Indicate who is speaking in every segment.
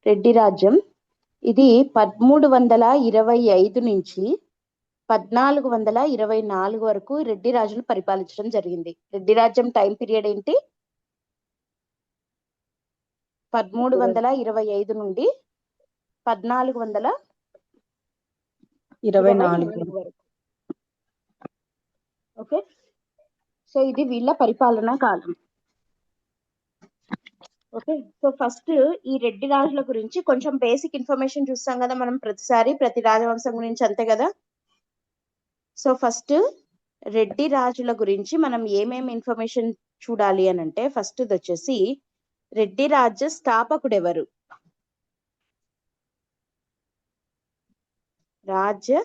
Speaker 1: రెడ్డి రాజ్యం ఇది 1325 నుంచి 1424 వరకు రెడ్డి రాజులు పరిపాలించడం జరిగింది. రెడ్డి రాజ్యం టైం పీరియడ్ ఏంటి? 1325 నుండి 1424 వరకు. ఓకే, సో ఇది వీళ్ళ పరిపాలనా కాలం. ఓకే, సో ఫస్ట్ ఈ రెడ్డి రాజుల గురించి కొంచెం బేసిక్ ఇన్ఫర్మేషన్ చూస్తాం కదా మనం ప్రతిసారి, ప్రతి రాజవంశం గురించి, అంతే కదా. సో ఫస్ట్ రెడ్డి రాజుల గురించి మనం ఏమేమి ఇన్ఫర్మేషన్ చూడాలి అని అంటే, ఫస్ట్ వచ్చేసి రెడ్డి రాజ్య స్థాపకుడు ఎవరు? రాజ్య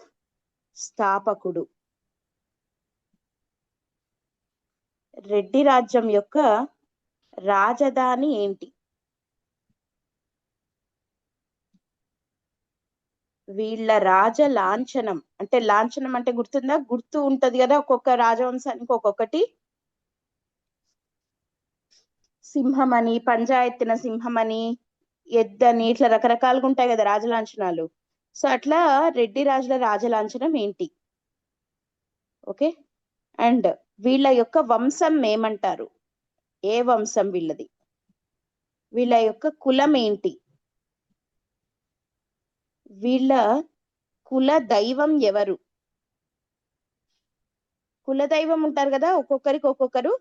Speaker 1: స్థాపకుడు. రెడ్డి రాజ్యం యొక్క రాజధాని ఏంటి? వీళ్ళ రాజ లాంఛనం అంటే, లాంఛనం అంటే గుర్తుందా? గుర్తు ఉంటది కదా ఒక్కొక్క రాజవంశానికి ఒక్కొక్కటి. సింహమని, పంజాయత్తిన సింహమని, ఎద్దని, ఇట్లా రకరకాలుగా ఉంటాయి కదా రాజలాంఛనాలు. సో అట్లా రెడ్డి రాజుల రాజలాంఛనం ఏంటి? ఓకే, అండ్ వీళ్ళ యొక్క వంశం ఏమంటారు? ఏ వంశం వీళ్ళది? వీళ్ళ యొక్క కులం ఏంటి? వీళ్ళ కుల దైవం ఎవరు? కుల దైవం ఉంటారు కదా ఒక్కొక్కరికి ఒక్కొక్కరు,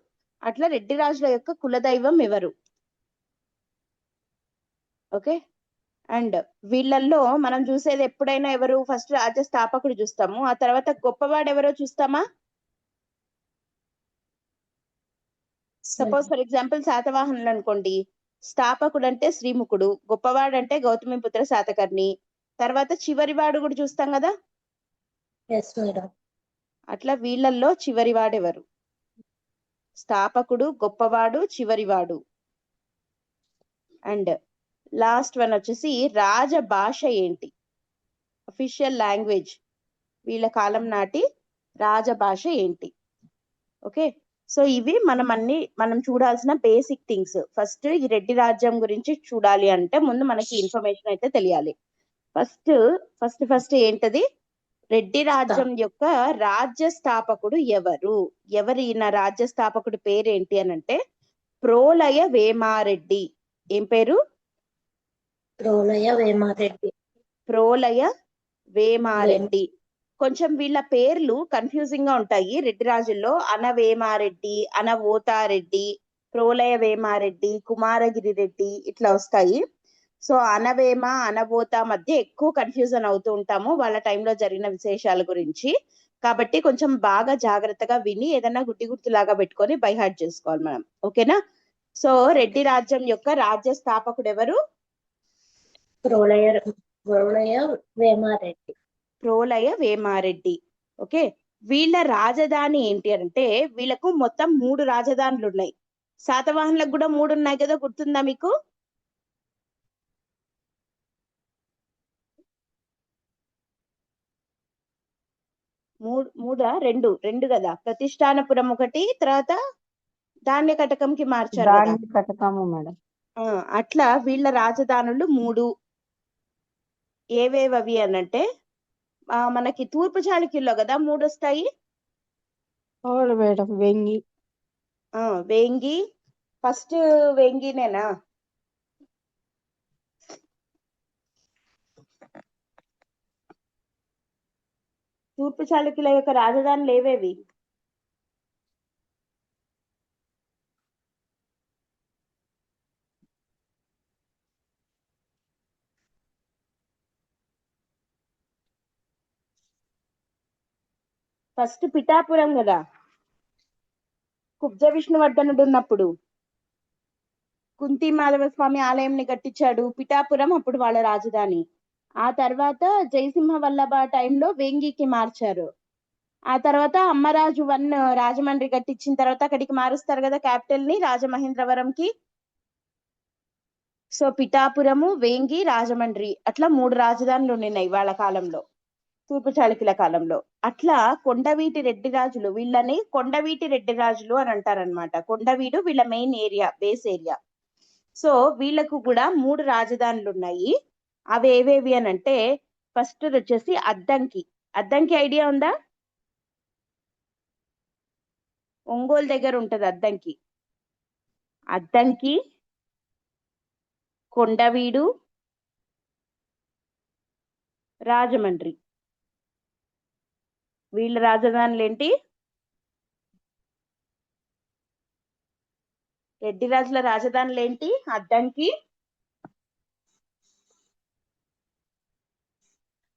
Speaker 1: అట్లా రెడ్డి రాజుల యొక్క కుల దైవం ఎవరు? ఓకే, అండ్ వీళ్ళల్లో మనం చూసేది ఎప్పుడైనా ఎవరు? ఫస్ట్ రాజ్య స్థాపకుడు చూస్తాము, ఆ తర్వాత గొప్పవాడు ఎవరో చూస్తామా? సపోజ్ ఫర్ ఎగ్జాంపుల్ శాతవాహనులు అనుకోండి, స్థాపకుడు అంటే శ్రీముఖుడు, గొప్పవాడు అంటే గౌతమిపుత్ర శాతకర్ణి, తర్వాత చివరివాడు కూడా చూస్తాం కదా. అట్లా వీళ్ళల్లో చివరివాడు ఎవరు? స్థాపకుడు, గొప్పవాడు, చివరివాడు. అండ్ లాస్ట్ వన్ వచ్చేసి రాజ భాష ఏంటి? అఫీషియల్ లాంగ్వేజ్ వీళ్ళ కాలం నాటి రాజ భాష ఏంటి? ఓకే, సో ఇవి మనం చూడాల్సిన బేసిక్ థింగ్స్. ఫస్ట్ ఈ రెడ్డి రాజ్యం గురించి చూడాలి అంటే ముందు మనకి ఇన్ఫర్మేషన్ అయితే తెలియాలి. ఫస్ట్ ఏంటది? రెడ్డి రాజ్యం యొక్క రాజ్య స్థాపకుడు ఎవరు? ఈయన రాజ్య స్థాపకుడు పేరేంటి అని అంటే ప్రోలయ వేమారెడ్డి. ఏం పేరు? ప్రోలయ వేమారెడ్డి. కొంచెం వీళ్ళ పేర్లు కన్ఫ్యూజింగ్ గా ఉంటాయి రెడ్డి రాజుల్లో. అనవేమారెడ్డి, అనవోతారెడ్డి, ప్రోలయ వేమారెడ్డి, కుమారగిరి రెడ్డి ఇట్లా వస్తాయి. సో అనవేమ, అనవోత మధ్య ఎక్కువ కన్ఫ్యూజన్ అవుతూ ఉంటాము వాళ్ళ టైంలో జరిగిన విశేషాల గురించి. కాబట్టి కొంచెం బాగా జాగ్రత్తగా విని ఏదైనా గుర్తులాగా పెట్టుకొని బైహార్ట్ చేసుకోవాలి మనం. ఓకేనా? సో రెడ్డి రాజ్యం యొక్క రాజ్య స్థాపకుడు ఎవరు? ప్రోలయ వేమారెడ్డి. ఓకే, వీళ్ళ రాజధాని ఏంటి అంటే, వీళ్ళకు మొత్తం 3 రాజధానులు ఉన్నాయి. శాతవాహనులకు కూడా 3 ఉన్నాయి కదా, గుర్తుందా మీకు? రెండు కదా. ప్రతిష్టానపురం ఒకటి, తర్వాత ధాన్య కటకంకి మార్చారు కదా. అట్లా వీళ్ళ రాజధానులు 3. ఏవేవవి అనంటే మనకి తూర్పు చాళుక్యుల్లో కదా 3 వస్తాయి. వేంగి ఫస్ట్ వేంగినేనా? తూర్పు చాళుక్యుల యొక్క రాజధానులు ఏవేవి? ఫస్ట్ పిఠాపురం కదా, కుబ్జ విష్ణువర్ధనుడు ఉన్నప్పుడు కుంతి మాధవ స్వామి ఆలయంని కట్టించాడు. పిఠాపురం అప్పుడు వాళ్ళ రాజధాని. ఆ తర్వాత జయసింహ వల్లభ టైంలో వేంగికి మార్చారు. ఆ తర్వాత అమ్మరాజు 1 రాజమండ్రి కట్టించిన తర్వాత అక్కడికి మారుస్తారు కదా క్యాపిటల్ ని, రాజమహేంద్రవరంకి. సో పిఠాపురము, వేంగి, రాజమండ్రి అట్లా 3 రాజధానులు ఉన్నాయి వాళ్ళ కాలంలో, తూర్పు చాళుక్యుల కాలంలో. అట్లా కొండవీటి రెడ్డి రాజులు, వీళ్ళని కొండవీటి రెడ్డి రాజులు అని అంటారనమాట. కొండవీడు వీళ్ళ main area, base area. So వీళ్ళకు కూడా 3 రాజధానులు ఉన్నాయి. అవి ఏవేవి అని అంటే ఫస్ట్ వచ్చేసి అద్దంకి. అద్దంకి ఐడియా ఉందా? ఒంగోలు దగ్గర ఉంటది అద్దంకి. అద్దంకి, కొండవీడు, రాజమండ్రి. వీళ్ళ రాజధానులు ఏంటి? రెడ్డి రాజుల రాజధానులు ఏంటి? అద్దంకి,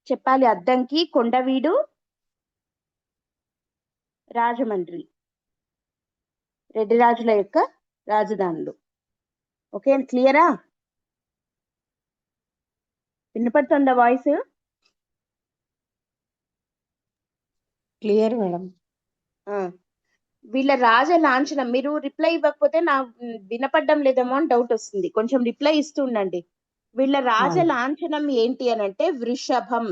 Speaker 1: చెప్పాలి, అద్దంకి, కొండవీడు, రాజమండ్రి. రెడ్డి రాజుల యొక్క రాజధానులు. ఓకే, క్లియరా? వినపడుతుందా వాయిస్?
Speaker 2: Clear madam.
Speaker 1: వీళ్ళ రాజ లాంఛనం, మీరు రిప్లై ఇవ్వకపోతే నా వినపడ్డం లేదేమో అని డౌట్ వస్తుంది, కొంచెం రిప్లై ఇస్తూ ఉండండి. వీళ్ళ రాజ లాంఛనం ఏంటి అని అంటే వృషభం.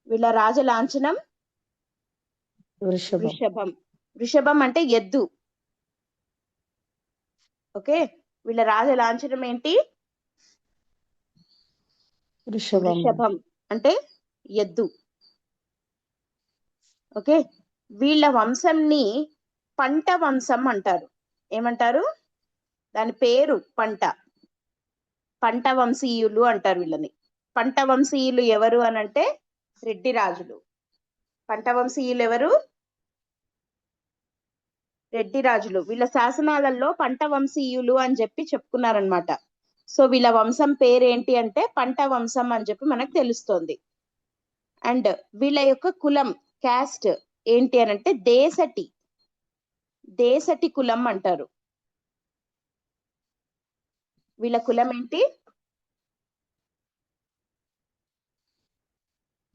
Speaker 1: వీళ్ళ రాజ లాంఛనం వృషభం. వృషభం అంటే ఎద్దు. ఓకే, వీళ్ళ రాజ లాంఛనం ఏంటి? వృషభం అంటే ఎద్దు. ఓకే, వీళ్ళ వంశంని పంట వంశం అంటారు. ఏమంటారు? దాని పేరు పంట వంశీయులు అంటారు వీళ్ళని. పంట వంశీయులు ఎవరు అని అంటే రెడ్డి రాజులు. పంట వంశీయులు ఎవరు? రెడ్డి రాజులు. వీళ్ళ శాసనాలలో పంట వంశీయులు అని చెప్పి చెప్పుకున్నారనమాట. సో వీళ్ళ వంశం పేరేంటి అంటే పంట వంశం అని చెప్పి మనకు తెలుస్తోంది. అండ్ వీళ్ళ యొక్క కులం, క్యాస్ట్ ఏంటి అని అంటే దేశటి కులం అంటారు. వీళ్ళ కులం ఏంటి?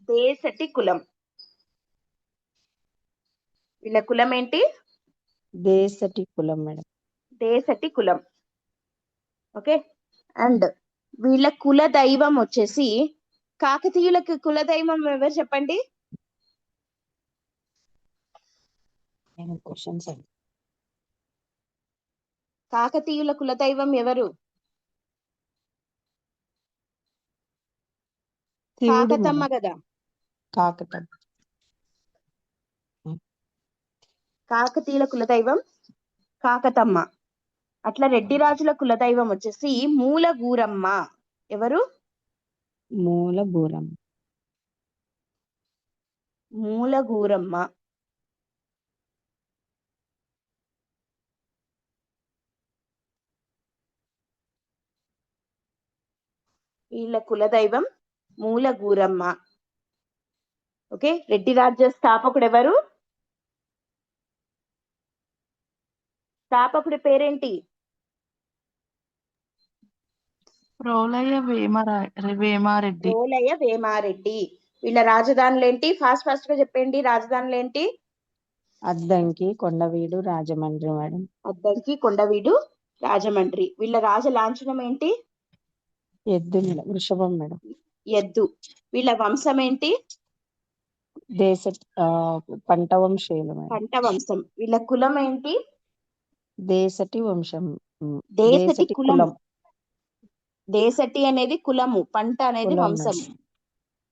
Speaker 1: దేశటి కులం. వీళ్ళ కులం ఏంటి?
Speaker 2: దేశటి కులం మేడం.
Speaker 1: దేశటి కులం. ఓకే, అండ్ వీళ్ళ కుల దైవం వచ్చేసి, కాకతీయులకు కుల దైవం ఎవరు చెప్పండి? కాకతీయుల కుల దైవం ఎవరు? కాకతమ్మ కదా. కాకతీయుల కులదైవం కాకతమ్మ. అట్లా రెడ్డి రాజుల కులదైవం వచ్చేసి మూలగూరమ్మ. ఎవరు? మూలగూరమ్మ. వీళ్ళ కులదైవం మూలగూరమ్మ. ఓకే, రెడ్డి రాజ్య స్థాపకుడు ఎవరు? స్థాపకుడి పేరేంటి?
Speaker 3: రోలయ్య
Speaker 1: వేమారెడ్డి. వీళ్ళ రాజధానులు ఏంటి? ఫాస్ట్ గా చెప్పండి. రాజధానులు ఏంటి?
Speaker 2: అద్దంకి, కొండవీడు, రాజమండ్రి మేడం.
Speaker 1: అద్దంకి, కొండవీడు, రాజమండ్రి. వీళ్ళ రాజ లాంఛనం ఏంటి?
Speaker 2: ఎద్దు మేడం. వృషభం మేడం.
Speaker 1: ఎద్దు. వీళ్ళ వంశం ఏంటి?
Speaker 2: పంట వంశీయులు మేడం.
Speaker 1: పంట వంశం. వీళ్ళ కులం ఏంటి?
Speaker 2: దేశటి వంశం.
Speaker 1: దేశటి కులం. దేశటి అనేది కులము, పంట అనేది వంశం.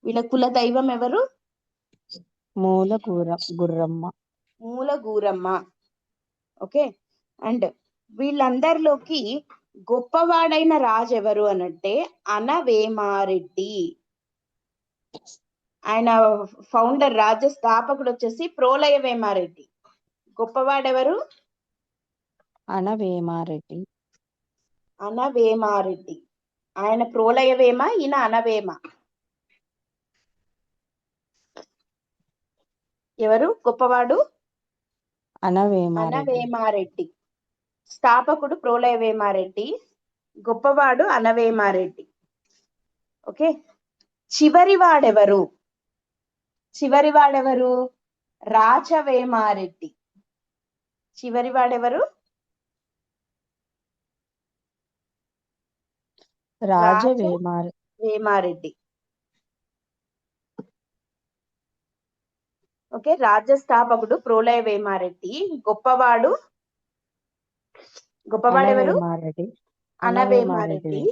Speaker 1: వీళ్ళ కుల దైవం ఎవరు? మూలగూరమ్మ. ఓకే, అండ్ వీళ్ళందరిలోకి గొప్పవాడైన రాజు ఎవరు అనంటే అనవేమారెడ్డి. ఆయన ఫౌండర్, రాజ్య స్థాపకుడు వచ్చేసి ప్రోలయ వేమారెడ్డి. గొప్పవాడెవరు?
Speaker 2: అనవేమారెడ్డి.
Speaker 1: ఆయన ప్రోలయ వేమ, ఈయన అనవేమ. ఎవరు గొప్పవాడు? అనవేమారెడ్డి. స్థాపకుడు ప్రోలయ వేమారెడ్డి, గొప్పవాడు అనవేమారెడ్డి. ఓకే, చివరివాడెవరు? రాచవేమారెడ్డి. చివరివాడెవరు? వేమారెడ్డి. ఓకే, రాజ్య స్థాపకుడు ప్రోలయ వేమారెడ్డి, గొప్పవాడెవరు? అనవేమారెడ్డి,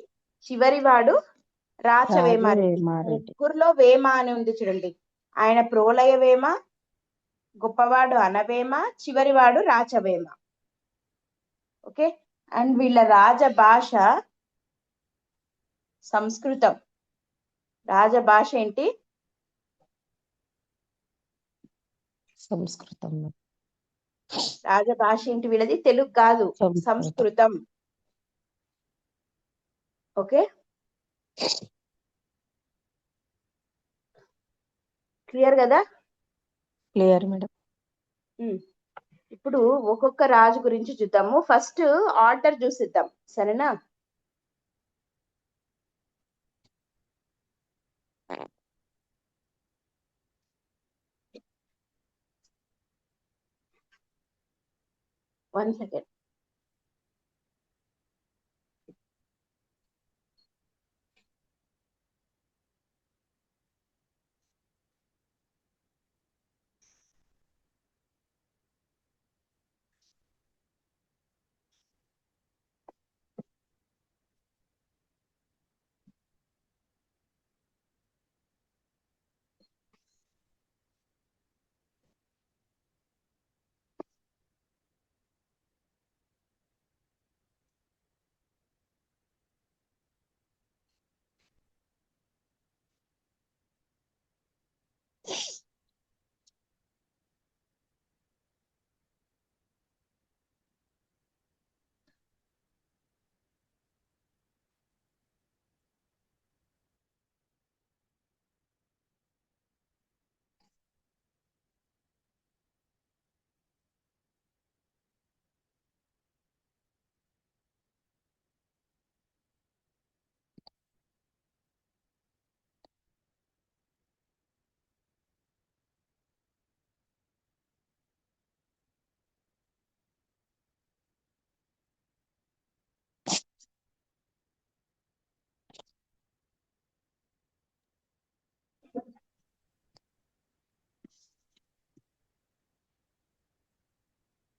Speaker 1: చివరివాడు రాచవేమారెడ్డి.
Speaker 2: రాజవేమారెడ్డి.
Speaker 1: ముగ్గురులో వేమ అని ఉంది చూడండి. ఆయన ప్రోలయ వేమ, గొప్పవాడు అనవేమ, చివరివాడు రాచవేమ. ఓకే, అండ్ వీళ్ళ రాజ భాష సంస్కృతం. రాజభాష ఏంటి?
Speaker 2: సంస్కృతం.
Speaker 1: రాజభాష ఏంటి వీళ్ళది? తెలుగు కాదు, సంస్కృతం. ఓకే, క్లియర్ కదా?
Speaker 2: Clear madam.
Speaker 1: ఇప్పుడు ఒక్కొక్క రాజు గురించి చూద్దాము. ఫస్ట్ ఆర్డర్ చూసిద్దాం, సరేనా? One second.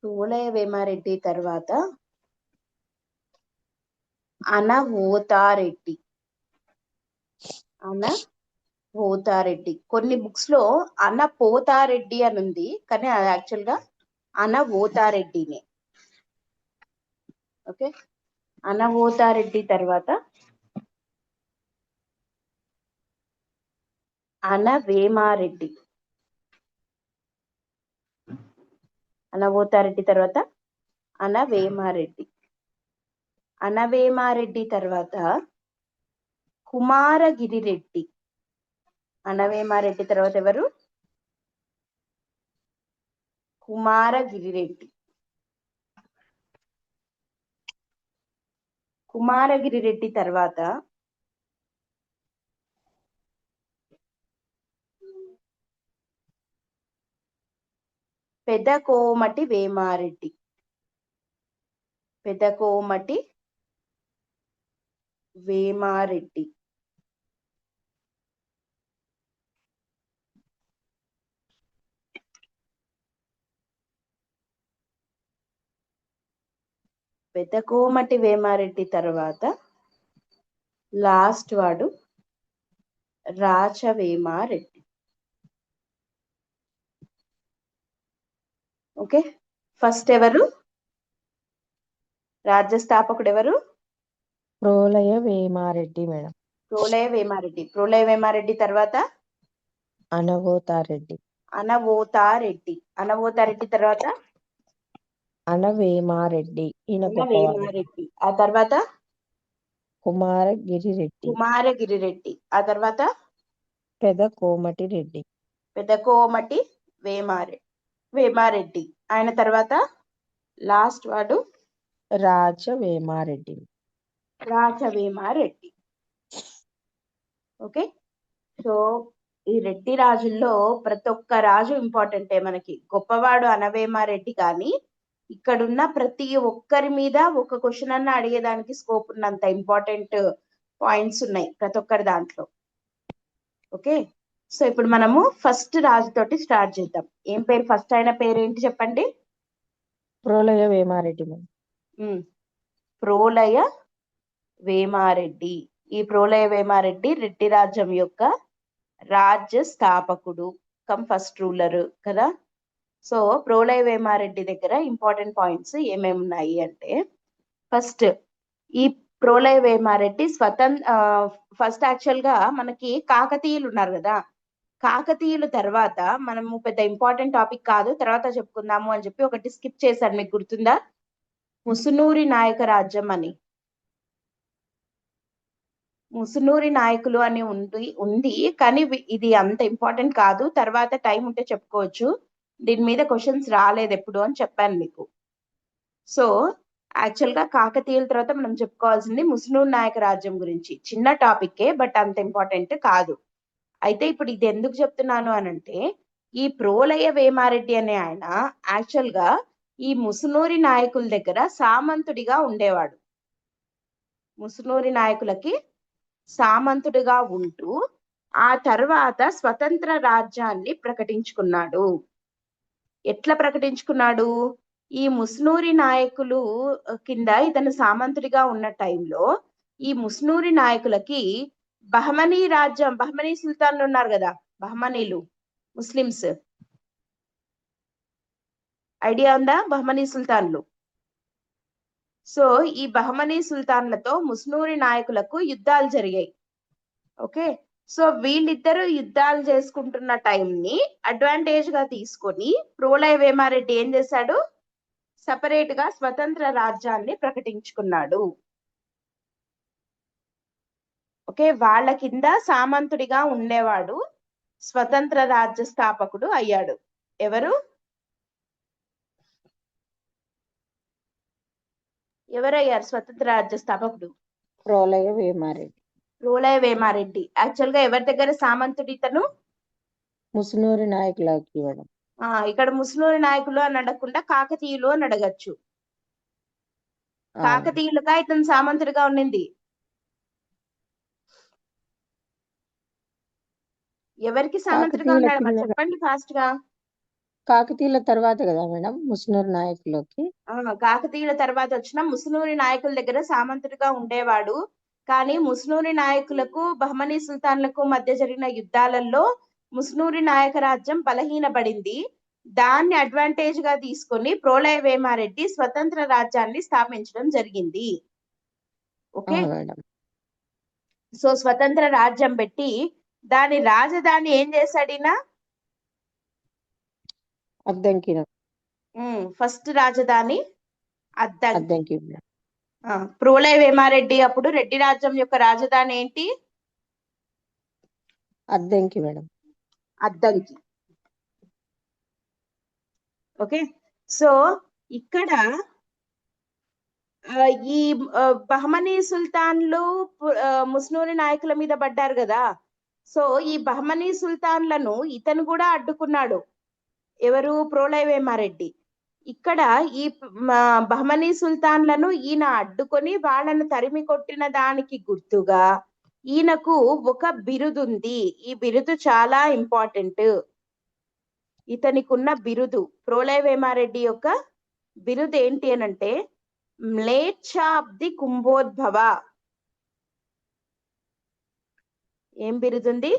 Speaker 1: ప్రోలయ వేమారెడ్డి తర్వాత అనవోతారెడ్డి. అనవోతారెడ్డి. కొన్ని బుక్స్ లో అనపోతారెడ్డి అని ఉంది, కానీ అది యాక్చువల్ గా అనవోతారెడ్డినే. ఓకే, అనవోతారెడ్డి తర్వాత అనవేమారెడ్డి. అనవోతారెడ్డి తర్వాత అనవేమారెడ్డి. అనవేమారెడ్డి తర్వాత కుమారగిరిరెడ్డి. అనవేమారెడ్డి తర్వాత ఎవరు? కుమారగిరిరెడ్డి. కుమారగిరిరెడ్డి తర్వాత పెదకోమటి వేమారెడ్డి. పెదకోమటి వేమారెడ్డి. పెదకోమటి వేమారెడ్డి తర్వాత లాస్ట్ వాడు రాచవేమారెడ్డి. ఓకే, ఫస్ట్ ఎవరు? రాజ్యస్థాపకుడు ఎవరు?
Speaker 2: ప్రోలయ వేమారెడ్డి మేడం.
Speaker 1: ప్రోలయ వేమారెడ్డి. ప్రోలయ వేమారెడ్డి తర్వాత
Speaker 2: అనవోతారెడ్డి.
Speaker 1: అనవోతారెడ్డి. అనవోతారెడ్డి తర్వాత
Speaker 2: అనవేమారెడ్డి. ఈయన గొప్పవాడు.
Speaker 1: అనవేమారెడ్డి. ఆ తర్వాత
Speaker 2: కుమారగిరిరెడ్డి.
Speaker 1: కుమారగిరిరెడ్డి. ఆ తర్వాత
Speaker 2: పెదకోమటి రెడ్డి.
Speaker 1: పెదకోమటి వేమారెడ్డి. ఆయన తర్వాత లాస్ట్ వాడు
Speaker 2: రాజవేమారెడ్డి.
Speaker 1: రాచవేమారెడ్డి. ఓకే, సో ఈ రెడ్డి రాజుల్లో ప్రతి ఒక్క రాజు ఇంపార్టెంటే మనకి. గొప్పవాడు అనవేమారెడ్డి, కానీ ఇక్కడున్న ప్రతి ఒక్కరి మీద ఒక క్వశ్చన్ అన్న అడిగేదానికి స్కోప్ ఉన్నంత ఇంపార్టెంట్ పాయింట్స్ ఉన్నాయి ప్రతి ఒక్కరి దాంట్లో. ఓకే, సో ఇప్పుడు మనము ఫస్ట్ రాజు తోటి స్టార్ట్ చేద్దాం. ఏం పేరు? ఫస్ట్ అయిన పేరు ఏంటి చెప్పండి?
Speaker 2: ప్రోలయ వేమారెడ్డి మేడం.
Speaker 1: ప్రోలయ వేమారెడ్డి. ఈ ప్రోలయ వేమారెడ్డి రెడ్డి రాజ్యం యొక్క రాజ్య స్థాపకుడు ఫస్ట్ రూలర్ కదా. సో ప్రోలయ వేమారెడ్డి దగ్గర ఇంపార్టెంట్ పాయింట్స్ ఏమేమి ఉన్నాయి అంటే, ఫస్ట్ ఈ ప్రోలయ వేమారెడ్డి ఫస్ట్ యాక్చువల్ గా మనకి కాకతీయులు ఉన్నారు కదా, కాకతీయుల తర్వాత మనము పెద్ద ఇంపార్టెంట్ టాపిక్ కాదు, తర్వాత చెప్పుకుందాము అని చెప్పి ఒకటి స్కిప్ చేశాను, మీకు గుర్తుందా? ముసునూరి నాయక రాజ్యం అని, ముసునూరి నాయకులు అని ఉంది కానీ ఇది అంత ఇంపార్టెంట్ కాదు, తర్వాత టైం ఉంటే చెప్పుకోవచ్చు. దీని మీద క్వశ్చన్స్ రాలేదు ఎప్పుడు అని చెప్పాను మీకు. సో యాక్చువల్ గా కాకతీయుల తర్వాత మనం చెప్పుకోవాల్సింది ముసునూరి నాయక రాజ్యం గురించి. చిన్న టాపిక్కే, బట్ అంత ఇంపార్టెంట్ కాదు. అయితే ఇప్పుడు ఇది ఎందుకు చెప్తున్నాను అనంటే, ఈ ప్రోలయ వేమారెడ్డి అనే ఆయన యాక్చువల్ గా ఈ ముసునూరి నాయకుల దగ్గర సామంతుడిగా ఉండేవాడు. ముసునూరి నాయకులకి సామంతుడిగా ఉంటూ ఆ తర్వాత స్వతంత్ర రాజ్యాన్ని ప్రకటించుకున్నాడు. ఎట్లా ప్రకటించుకున్నాడు? ఈ ముస్నూరి నాయకులు కింద ఇతను సామంతుడిగా ఉన్న టైంలో ఈ ముస్నూరి నాయకులకి బహమనీ రాజ్యం, బహమనీ సుల్తాన్లు ఉన్నారు కదా, బహమనీలు ముస్లిమ్స్, ఐడియా ఉందా? బహమనీ సుల్తాన్లు. సో ఈ బహమనీ సుల్తాన్లతో ముస్నూరి నాయకులకు యుద్ధాలు జరిగాయి. ఓకే, సో వీళ్ళిద్దరూ యుద్ధాలు చేసుకుంటున్న టైంని అడ్వాంటేజ్ గా తీసుకొని ప్రోలయ వేమారెడ్డి ఏం చేశాడు? సపరేట్ గా స్వతంత్ర రాజ్యాన్ని ప్రకటించుకున్నాడు. ఓకే, వాళ్ళ కింద సామంతుడిగా ఉండేవాడు, స్వతంత్ర రాజ్య స్థాపకుడు అయ్యాడు. ఎవరు ఎవరయ్యారు స్వతంత్ర రాజ్య స్థాపకుడు?
Speaker 2: ప్రోలయ వేమారెడ్డి.
Speaker 1: ప్రోలయ వేమారెడ్డి. యాక్చువల్ గా ఎవరి దగ్గర సామంతుడి ఇతను?
Speaker 2: ముసునూరి నాయకులకి ఇవ్వడం.
Speaker 1: ఇక్కడ ముస్నూరి నాయకులు అని అడగకుండా కాకతీయులు అని అడగచ్చు. కాకతీయులుగా ఇతను సామంతుడిగా ఉండింది. ఎవరికి సామంతుడిగా ఉన్నాడు మరి చెప్పండి ఫాస్ట్ గా.
Speaker 2: కాకతీయుల తర్వాత కదా మేడం ముసునూరి నాయకులకి.
Speaker 1: కాకతీయుల తర్వాత వచ్చిన ముసునూరి నాయకుల దగ్గర సామంతుడిగా ఉండేవాడు. కానీ ముస్నూరి నాయకులకు బహమనీ సుల్తాన్లకు మధ్య జరిగిన యుద్ధాలలో ముస్నూరి నాయక రాజ్యం బలహీనపడింది. దాన్ని అడ్వాంటేజ్ గా తీసుకొని ప్రోలయ వేమారెడ్డి స్వతంత్ర రాజ్యాన్ని స్థాపించడం జరిగింది. ఓకే, సో స్వతంత్ర రాజ్యం పెట్టి దాని రాజధాని ఏం చేశాడినా?
Speaker 2: అద్దంకి.
Speaker 1: ఫస్ట్ రాజధాని
Speaker 2: అద్దంకి.
Speaker 1: ప్రోలయ వేమారెడ్డి అప్పుడు రెడ్డి రాజ్యం యొక్క రాజధాని ఏంటి?
Speaker 2: Addanki madam.
Speaker 1: Addanki. Okay, so ఇక్కడ ఈ బహమనీ సుల్తాన్లు ముస్నూరి నాయకుల మీద పడ్డారు కదా. సో ఈ బహమనీ సుల్తాన్లను ఇతను కూడా అడ్డుకున్నాడు. ఎవరు? ప్రోలయ వేమారెడ్డి. ఇక్కడ ఈ బహమనీ సుల్తాన్లను ఈయన అడ్డుకొని వాళ్ళను తరిమి కొట్టిన దానికి గుర్తుగా ఈయనకు ఒక బిరుదు ఉంది. ఈ బిరుదు చాలా ఇంపార్టెంట్. ఇతనికున్న బిరుదు, ప్రోలయ వేమారెడ్డి యొక్క బిరుదు ఏంటి అనంటే మ్లేచ్ఛాబ్ది కుంభోద్భవ. ఏం బిరుదుంది?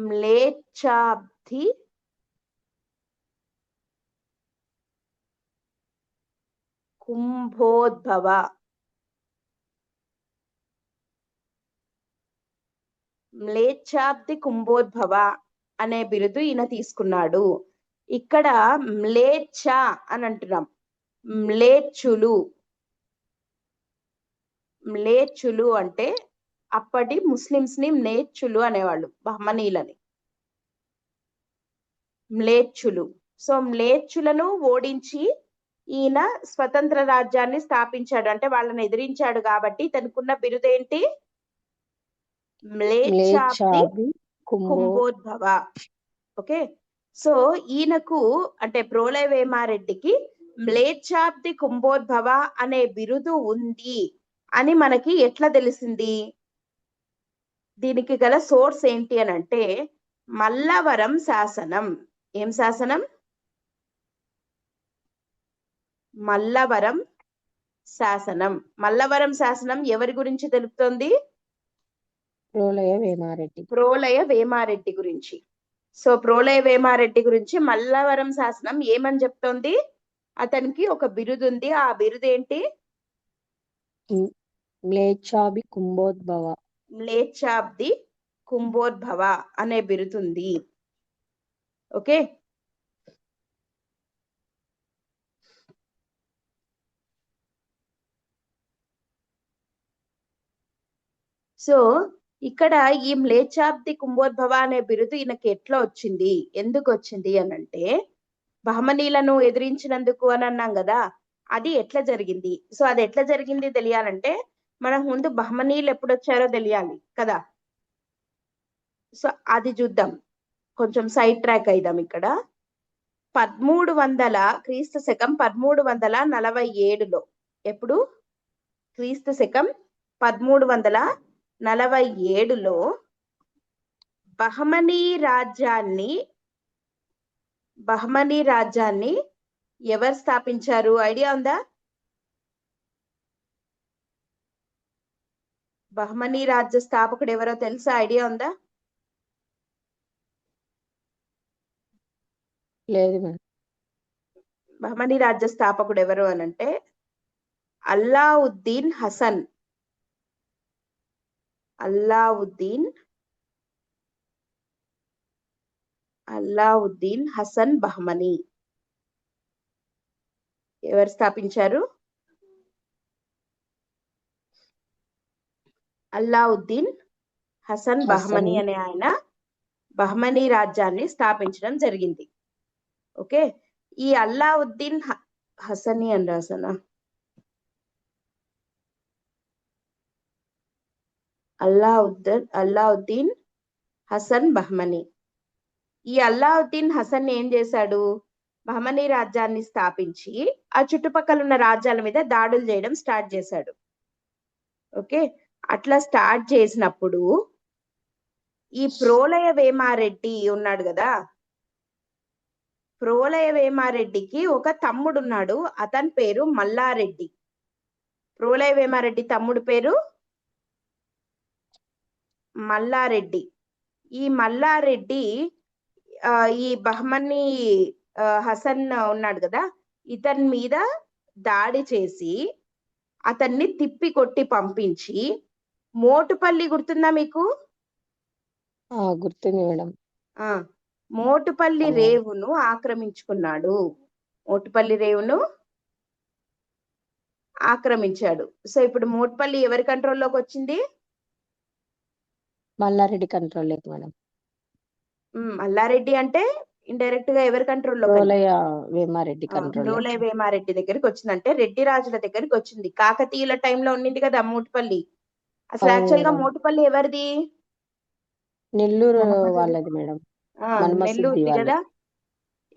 Speaker 1: మ్లేచ్ఛాబ్ది కుంభోద్భవ. మ్లేచ్ఛాబ్ది కుంభోద్భవ అనే బిరుదు ఈయన తీసుకున్నాడు. ఇక్కడ మ్లేచ్ఛ అని అంటున్నాం. మ్లేచ్చులు, మ్లేచ్చులు అంటే అప్పటి ముస్లిమ్స్ ని మ్లేచ్చులు అనేవాళ్ళు, బహమనీలని మ్లేచ్చులు. సో మ్లేచ్చులను ఓడించి ఈయన స్వతంత్ర రాజ్యాన్ని స్థాపించాడు, అంటే వాళ్ళని ఎదిరించాడు. కాబట్టి తనకున్న బిరుదేంటి? మ్లేచ్ఛాబ్ది కుంభోద్భవ. ఓకే, సో ఈయనకు అంటే ప్రోలయ వేమారెడ్డికి మ్లేచ్ఛాబ్ది కుంభోద్భవ అనే బిరుదు ఉంది అని మనకి ఎట్లా తెలిసింది? దీనికి గల సోర్స్ ఏంటి అని అంటే మల్లవరం శాసనం. ఏం శాసనం? మల్లవరం శాసనం. మల్లవరం శాసనం ఎవరి గురించి తెలుపుతోంది?
Speaker 2: ప్రోలయ వేమారెడ్డి.
Speaker 1: ప్రోలయ వేమారెడ్డి గురించి. సో ప్రోలయ వేమారెడ్డి గురించి మల్లవరం శాసనం ఏమని చెప్తోంది? అతనికి ఒక బిరుదు ఉంది. ఆ బిరుదు ఏంటి?
Speaker 2: మ్లేచ్ఛాభి కుంభోద్భవ.
Speaker 1: మ్లేచ్ఛాబ్ది కుంభోద్భవ అనే బిరుదుంది. ఓకే, సో ఇక్కడ ఈ మ్లేచ్ఛాబ్ది కుంభోద్భవ అనే బిరుదు ఈయనకి ఎట్లా వచ్చింది, ఎందుకు వచ్చింది అని అంటే, బహమనీలను ఎదిరించినందుకు అని అన్నాం కదా, అది ఎట్లా జరిగింది. సో అది ఎట్లా జరిగింది తెలియాలంటే మనం ముందు బహమనీలు ఎప్పుడు వచ్చారో తెలియాలి కదా. సో అది చూద్దాం, కొంచెం సైడ్ ట్రాక్ అయిదాం. ఇక్కడ 1300 క్రీస్తు శకం 1347లో, ఎప్పుడు? క్రీస్తు శకం 1347లో బహమనీ రాజ్యాన్ని ఎవరు స్థాపించారు? ఐడియా ఉందా? బహమనీ రాజ్య స్థాపకుడు ఎవరో తెలుసా? ఐడియా ఉందా?
Speaker 2: లేదు మేడం.
Speaker 1: బహమనీ రాజ్య స్థాపకుడు ఎవరు అనంటే అల్లావుద్దీన్ హసన్. అల్లావుద్దీన్ హసన్ బహమనీ ఎవరు స్థాపించారు? అల్లావుద్దీన్ హసన్ బహమనీ అనే ఆయన బహమనీ రాజ్యాన్ని స్థాపించడం జరిగింది. ఓకే, ఈ అల్లావుద్దీన్ హసనీ అని రాసనా? అల్లావుద్దీన్ హసన్ బహమనీ. ఈ అల్లావుద్దీన్ హసన్ ఏం చేశాడు? బహమనీ రాజ్యాన్ని స్థాపించి ఆ చుట్టుపక్కల ఉన్న రాజ్యాల మీద దాడులు చేయడం స్టార్ట్ చేశాడు. ఓకే, అట్లా స్టార్ట్ చేసినప్పుడు ఈ ప్రోలయ వేమారెడ్డి ఉన్నాడు కదా, ప్రోలయ వేమారెడ్డికి ఒక తమ్ముడు ఉన్నాడు. అతని పేరు మల్లారెడ్డి. ప్రోలయ వేమారెడ్డి తమ్ముడు పేరు మల్లారెడ్డి. ఈ మల్లారెడ్డి ఈ బహమనీ హసన్ ఉన్నాడు కదా, ఇతని మీద దాడి చేసి అతన్ని తిప్పి కొట్టి పంపించి మోటుపల్లి గుర్తుందా మీకు?
Speaker 2: గుర్తుంది మేడం.
Speaker 1: మోటుపల్లి రేవును ఆక్రమించుకున్నాడు. మోటుపల్లి రేవును ఆక్రమించాడు. సో ఇప్పుడు మోటుపల్లి ఎవరి కంట్రోల్లోకి వచ్చింది?
Speaker 2: మల్లారెడ్డి కంట్రోల్లోకి మేడం.
Speaker 1: మల్లారెడ్డి అంటే ఇండైరెక్ట్ గా ఎవరి కంట్రోల్లో?
Speaker 2: ప్రోలయ వేమారెడ్డి కంట్రోల్.
Speaker 1: ప్రోలయ వేమారెడ్డి దగ్గరికి వచ్చిందంటే రెడ్డి రాజుల దగ్గరికి వచ్చింది. కాకతీయుల టైంలో ఉండింది కదా మోటుపల్లి. అసలు యాక్చువల్ గా మోటుపల్లి ఎవరిది?
Speaker 2: నెల్లూరు వాళ్ళది మేడం.
Speaker 1: నెల్లూరుది కదా.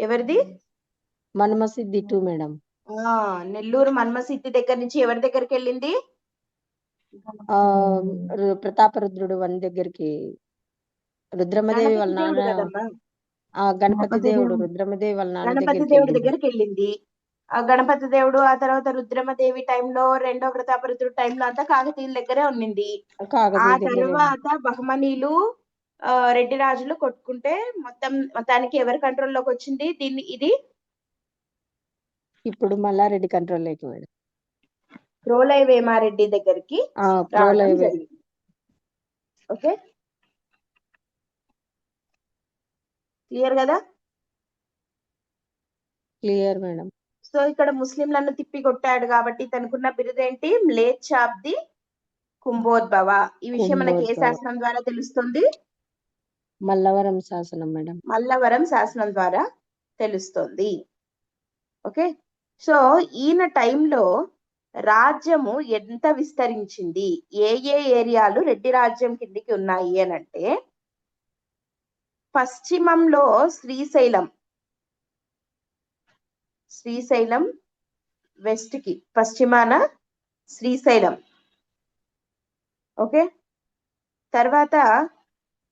Speaker 1: ఎవరిది?
Speaker 2: మన్మసిద్ధి 2 మేడం.
Speaker 1: నెల్లూరు మన్మసిద్ధి దగ్గర నుంచి ఎవరి దగ్గరికి వెళ్ళింది?
Speaker 2: ప్రతాపరుద్రుడు 1 దగ్గరికి. రుద్రమదేవి వాళ్ళ నాన్న. గణపతి దేవుడు రుద్రమదేవి వాళ్ళ నాన్న
Speaker 1: గణపతి దేవుడి దగ్గరికి వెళ్ళింది. ఆ గణపతి దేవుడు, ఆ తర్వాత రుద్రమదేవి టైంలో, రెండో ప్రతాపరుద్రుడు టైంలో అంతా కాకతీయుల దగ్గరే ఉండింది. ఆ తర్వాత బహమనీలు రెడ్డి రాజులు కొట్టుకుంటే మొత్తానికి ఎవరి కంట్రోల్లోకి వచ్చింది ఇది?
Speaker 2: ఇప్పుడు మల్లారెడ్డి కంట్రోల్లోకి మేడం.
Speaker 1: ప్రోలయ వేమారెడ్డి దగ్గరికి రావడం జరిగింది. ఓకే, క్లియర్ కదా?
Speaker 2: Clear madam.
Speaker 1: సో ఇక్కడ ముస్లింలను తిప్పి కొట్టాడు కాబట్టి తనకున్న బిరుదేంటి? మ్లేచ్ఛాబ్ది కుంభోద్భవ. ఈ విషయం మనకి ఏ శాసనం ద్వారా తెలుస్తుంది?
Speaker 2: మల్లవరం శాసనం మేడం.
Speaker 1: మల్లవరం శాసనం ద్వారా తెలుస్తుంది. ఓకే, సో ఈయన టైంలో రాజ్యము ఎంత విస్తరించింది, ఏ ఏరియాలు రెడ్డి రాజ్యం కిందికి ఉన్నాయి అని అంటే, పశ్చిమంలో శ్రీశైలం, వెస్ట్ కి పశ్చిమాన శ్రీశైలం. ఓకే, తర్వాత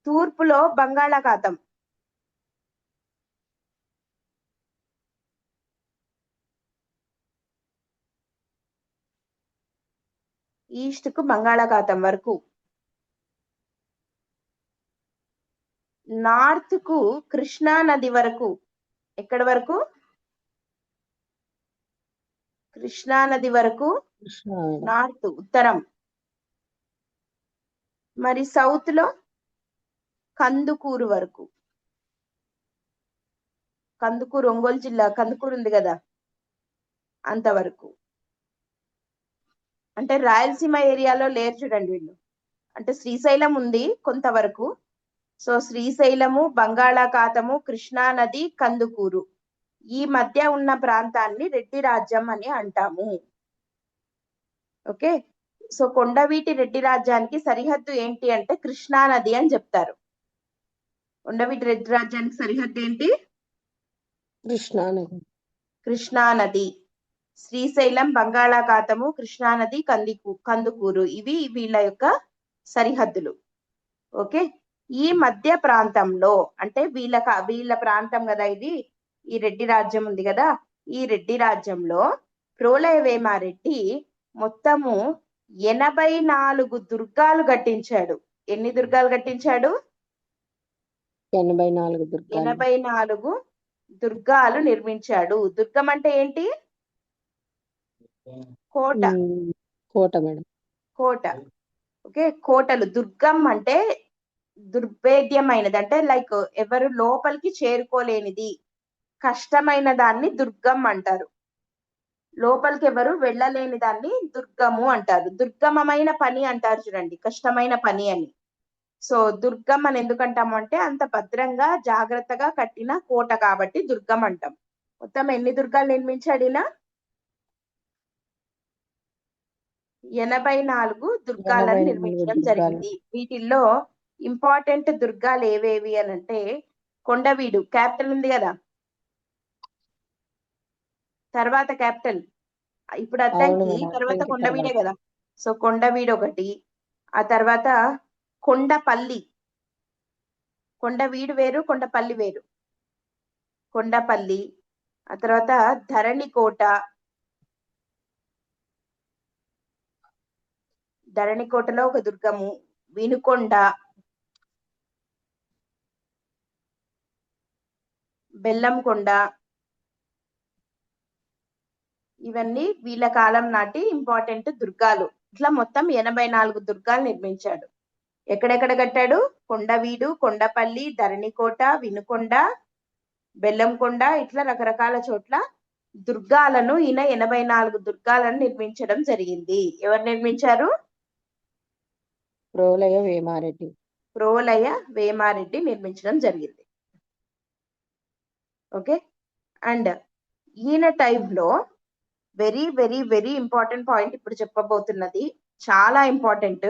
Speaker 1: తూర్పులో బంగాళాఖాతం, ఈస్ట్ కు బంగాళాఖాతం వరకు, నార్త్ కు కృష్ణా నది వరకు. ఎక్కడి వరకు? కృష్ణా నది వరకు
Speaker 2: కృష్ణ మేడం.
Speaker 1: నార్త్, ఉత్తరం. మరి సౌత్ లో కందుకూరు వరకు. కందుకూరు, ఒంగోలు జిల్లా కందుకూరు ఉంది కదా, అంతవరకు. అంటే రాయలసీమ ఏరియాలో లేరు చూడండి వీళ్ళు. అంటే శ్రీశైలం ఉంది కొంతవరకు. సో శ్రీశైలము, బంగాళాఖాతము, కృష్ణా నది, కందుకూరు, ఈ మధ్య ఉన్న ప్రాంతాన్ని రెడ్డి రాజ్యం అని అంటాము. ఓకే, సో కొండవీటి రెడ్డి రాజ్యానికి సరిహద్దు ఏంటి అంటే కృష్ణా నది అని చెప్తారు. కొండవీటి రెడ్డి రాజ్యానికి సరిహద్దు ఏంటి?
Speaker 2: కృష్ణ నది.
Speaker 1: కృష్ణా నది. శ్రీశైలం, బంగాళాఖాతము, కృష్ణా నది, కందుకూరు, ఇవి వీళ్ళ యొక్క సరిహద్దులు. ఓకే, ఈ మధ్య ప్రాంతంలో అంటే వీళ్ళ ప్రాంతం కదా ఇది, ఈ రెడ్డి రాజ్యం ఉంది కదా, ఈ రెడ్డి రాజ్యంలో ప్రోలయ వేమారెడ్డి మొత్తము 84 దుర్గాలు కట్టించాడు. ఎన్ని దుర్గాలు కట్టించాడు?
Speaker 2: 84 దుర్గాలు.
Speaker 1: 84 దుర్గాలు నిర్మించాడు. దుర్గం అంటే ఏంటి? కోట.
Speaker 2: కోట మేడం.
Speaker 1: కోట. ఓకే, కోటలు. దుర్గం అంటే దుర్భేద్యమైనది, అంటే లైక్ ఎవరు లోపలికి చేరుకోలేనిది, కష్టమైన దాన్ని దుర్గం అంటారు. లోపలికి ఎవరు వెళ్ళలేని దాన్ని దుర్గము అంటారు. దుర్గమమైన పని అంటారు చూడండి, కష్టమైన పని అని. సో దుర్గం అని ఎందుకంటాము అంటే అంత భద్రంగా జాగ్రత్తగా కట్టిన కోట కాబట్టి దుర్గం అంటాం. మొత్తం ఎన్ని దుర్గాలు నిర్మించాడినా? 84 దుర్గాలను నిర్మించడం జరిగింది. వీటిల్లో ఇంపార్టెంట్ దుర్గాలు ఏవేవి అని అంటే, కొండవీడు క్యాపిటల్ ఉంది కదా, తర్వాత క్యాపిటల్, ఇప్పుడు అద్దంకి, తర్వాత కొండవీడే కదా. సో కొండవీడు ఒకటి, ఆ తర్వాత కొండపల్లి. కొండవీడు వేరు, కొండపల్లి వేరు. కొండపల్లి, ఆ తర్వాత ధరణికోట. ధరణికోటలో ఒక దుర్గము. వినుకొండ, బెల్లంకొండ, ఇవన్నీ వీళ్ళ కాలం నాటి ఇంపార్టెంట్ దుర్గాలు. ఇట్లా మొత్తం 84 దుర్గాలు నిర్మించాడు. ఎక్కడెక్కడ కట్టాడు? కొండవీడు, కొండపల్లి, ధరణికోట, వినుకొండ, బెల్లంకొండ, ఇట్లా రకరకాల చోట్ల దుర్గాలను, ఈయన 84 దుర్గాలను నిర్మించడం జరిగింది. ఎవరు నిర్మించారు?
Speaker 2: ప్రోలయ వేమారెడ్డి.
Speaker 1: ప్రోలయ వేమారెడ్డి నిర్మించడం జరిగింది. ఓకే, అండ్ ఈయన టైంలో very very very important point ఇప్పుడు చెప్పబోతున్నది, చాలా ఇంపార్టెంట్,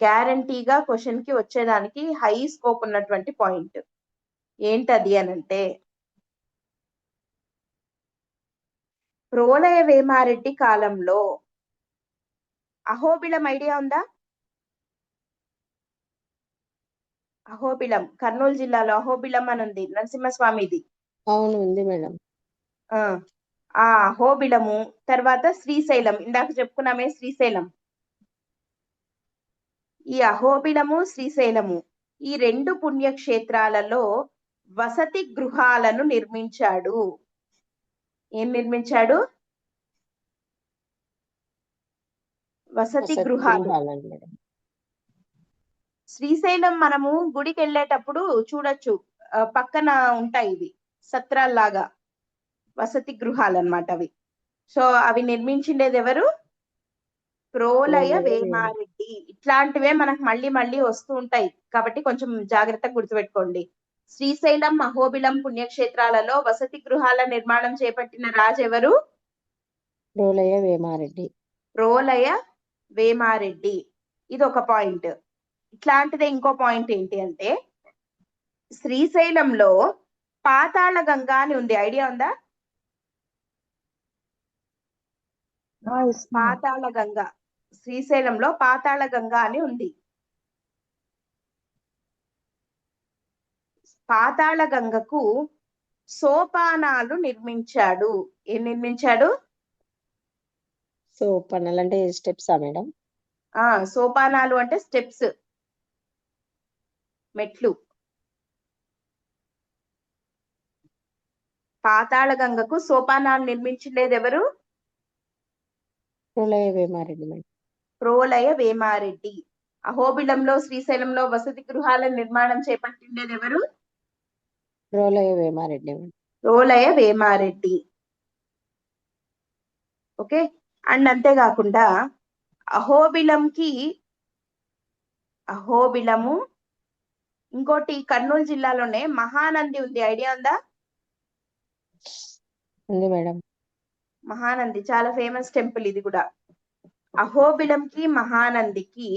Speaker 1: గ్యారంటీగా క్వశ్చన్ కి వచ్చేదానికి హై స్కోప్ ఉన్నటువంటి పాయింట్. ఏంటది అనంటే, ప్రోలయ వేమారెడ్డి కాలంలో అహోబిళం ఐడియా ఉందా? అహోబిళం కర్నూలు జిల్లాలో అహోబిళం అని ఉంది, నరసింహస్వామిది.
Speaker 2: అవును, ఉంది మేడం.
Speaker 1: ఆ అహోబిళము, తర్వాత శ్రీశైలం, ఇందాక చెప్పుకున్నామే శ్రీశైలం. ఈ అహోబిళము, శ్రీశైలము, ఈ 2 పుణ్యక్షేత్రాలలో వసతి గృహాలను నిర్మించాడు. ఏం నిర్మించాడు? వసతి గృహాలు. శ్రీశైలం మనము గుడికి వెళ్ళేటప్పుడు చూడొచ్చు, పక్కన ఉంటాయి ఇవి సత్రాల్లాగా, వసతి గృహాలు అన్నమాట అవి. సో అవి నిర్మించిండేది ఎవరు? ప్రోలయ వేమారెడ్డి. ఇట్లాంటివే మనకు మళ్ళీ మళ్ళీ వస్తూ ఉంటాయి కాబట్టి కొంచెం జాగ్రత్తగా గుర్తుపెట్టుకోండి. శ్రీశైలం, అహోబిళం పుణ్యక్షేత్రాలలో వసతి గృహాల నిర్మాణం చేపట్టిన రాజు ఎవరు?
Speaker 2: ప్రోలయ వేమారెడ్డి.
Speaker 1: ప్రోలయ వేమారెడ్డి. ఇది ఒక పాయింట్. ఇట్లాంటిదే ఇంకో పాయింట్ ఏంటి అంటే, శ్రీశైలంలో పాతాళ గంగా అని ఉంది, ఐడియా ఉందా? పాతాళ గంగా, శ్రీశైలంలో పాతాళ గంగా అని ఉంది. పాతాళ గంగకు సోపానాలు నిర్మించాడు. ఏం నిర్మించాడు?
Speaker 2: సోపానాలు అంటే స్టెప్సా మేడం?
Speaker 1: సోపానాలు అంటే స్టెప్స్, మెట్లు. పాతాళ గంగకు సోపానాలు నిర్మించలేదు ఎవరు?
Speaker 2: ప్రళయ వేమారెడ్డి మేడం.
Speaker 1: ప్రోలయ వేమారెడ్డి. అహోబిలంలో శ్రీశైలంలో వసతి గృహాల నిర్మాణం చేపట్టిండేది ఎవరు?
Speaker 2: ప్రళయ Vemareddy madam.
Speaker 1: Prolaya Vemareddy. Okay. And అంతేకాకుండా అహోబిలము ఇంకోటి కర్నూలు జిల్లాలోనే మహానంది ఉంది, ఐడియా ఉందా?
Speaker 2: ఉంది మేడం.
Speaker 1: మహానంది చాలా ఫేమస్ టెంపుల్ ఇది కూడా. అహోబిలంకి మహానందికి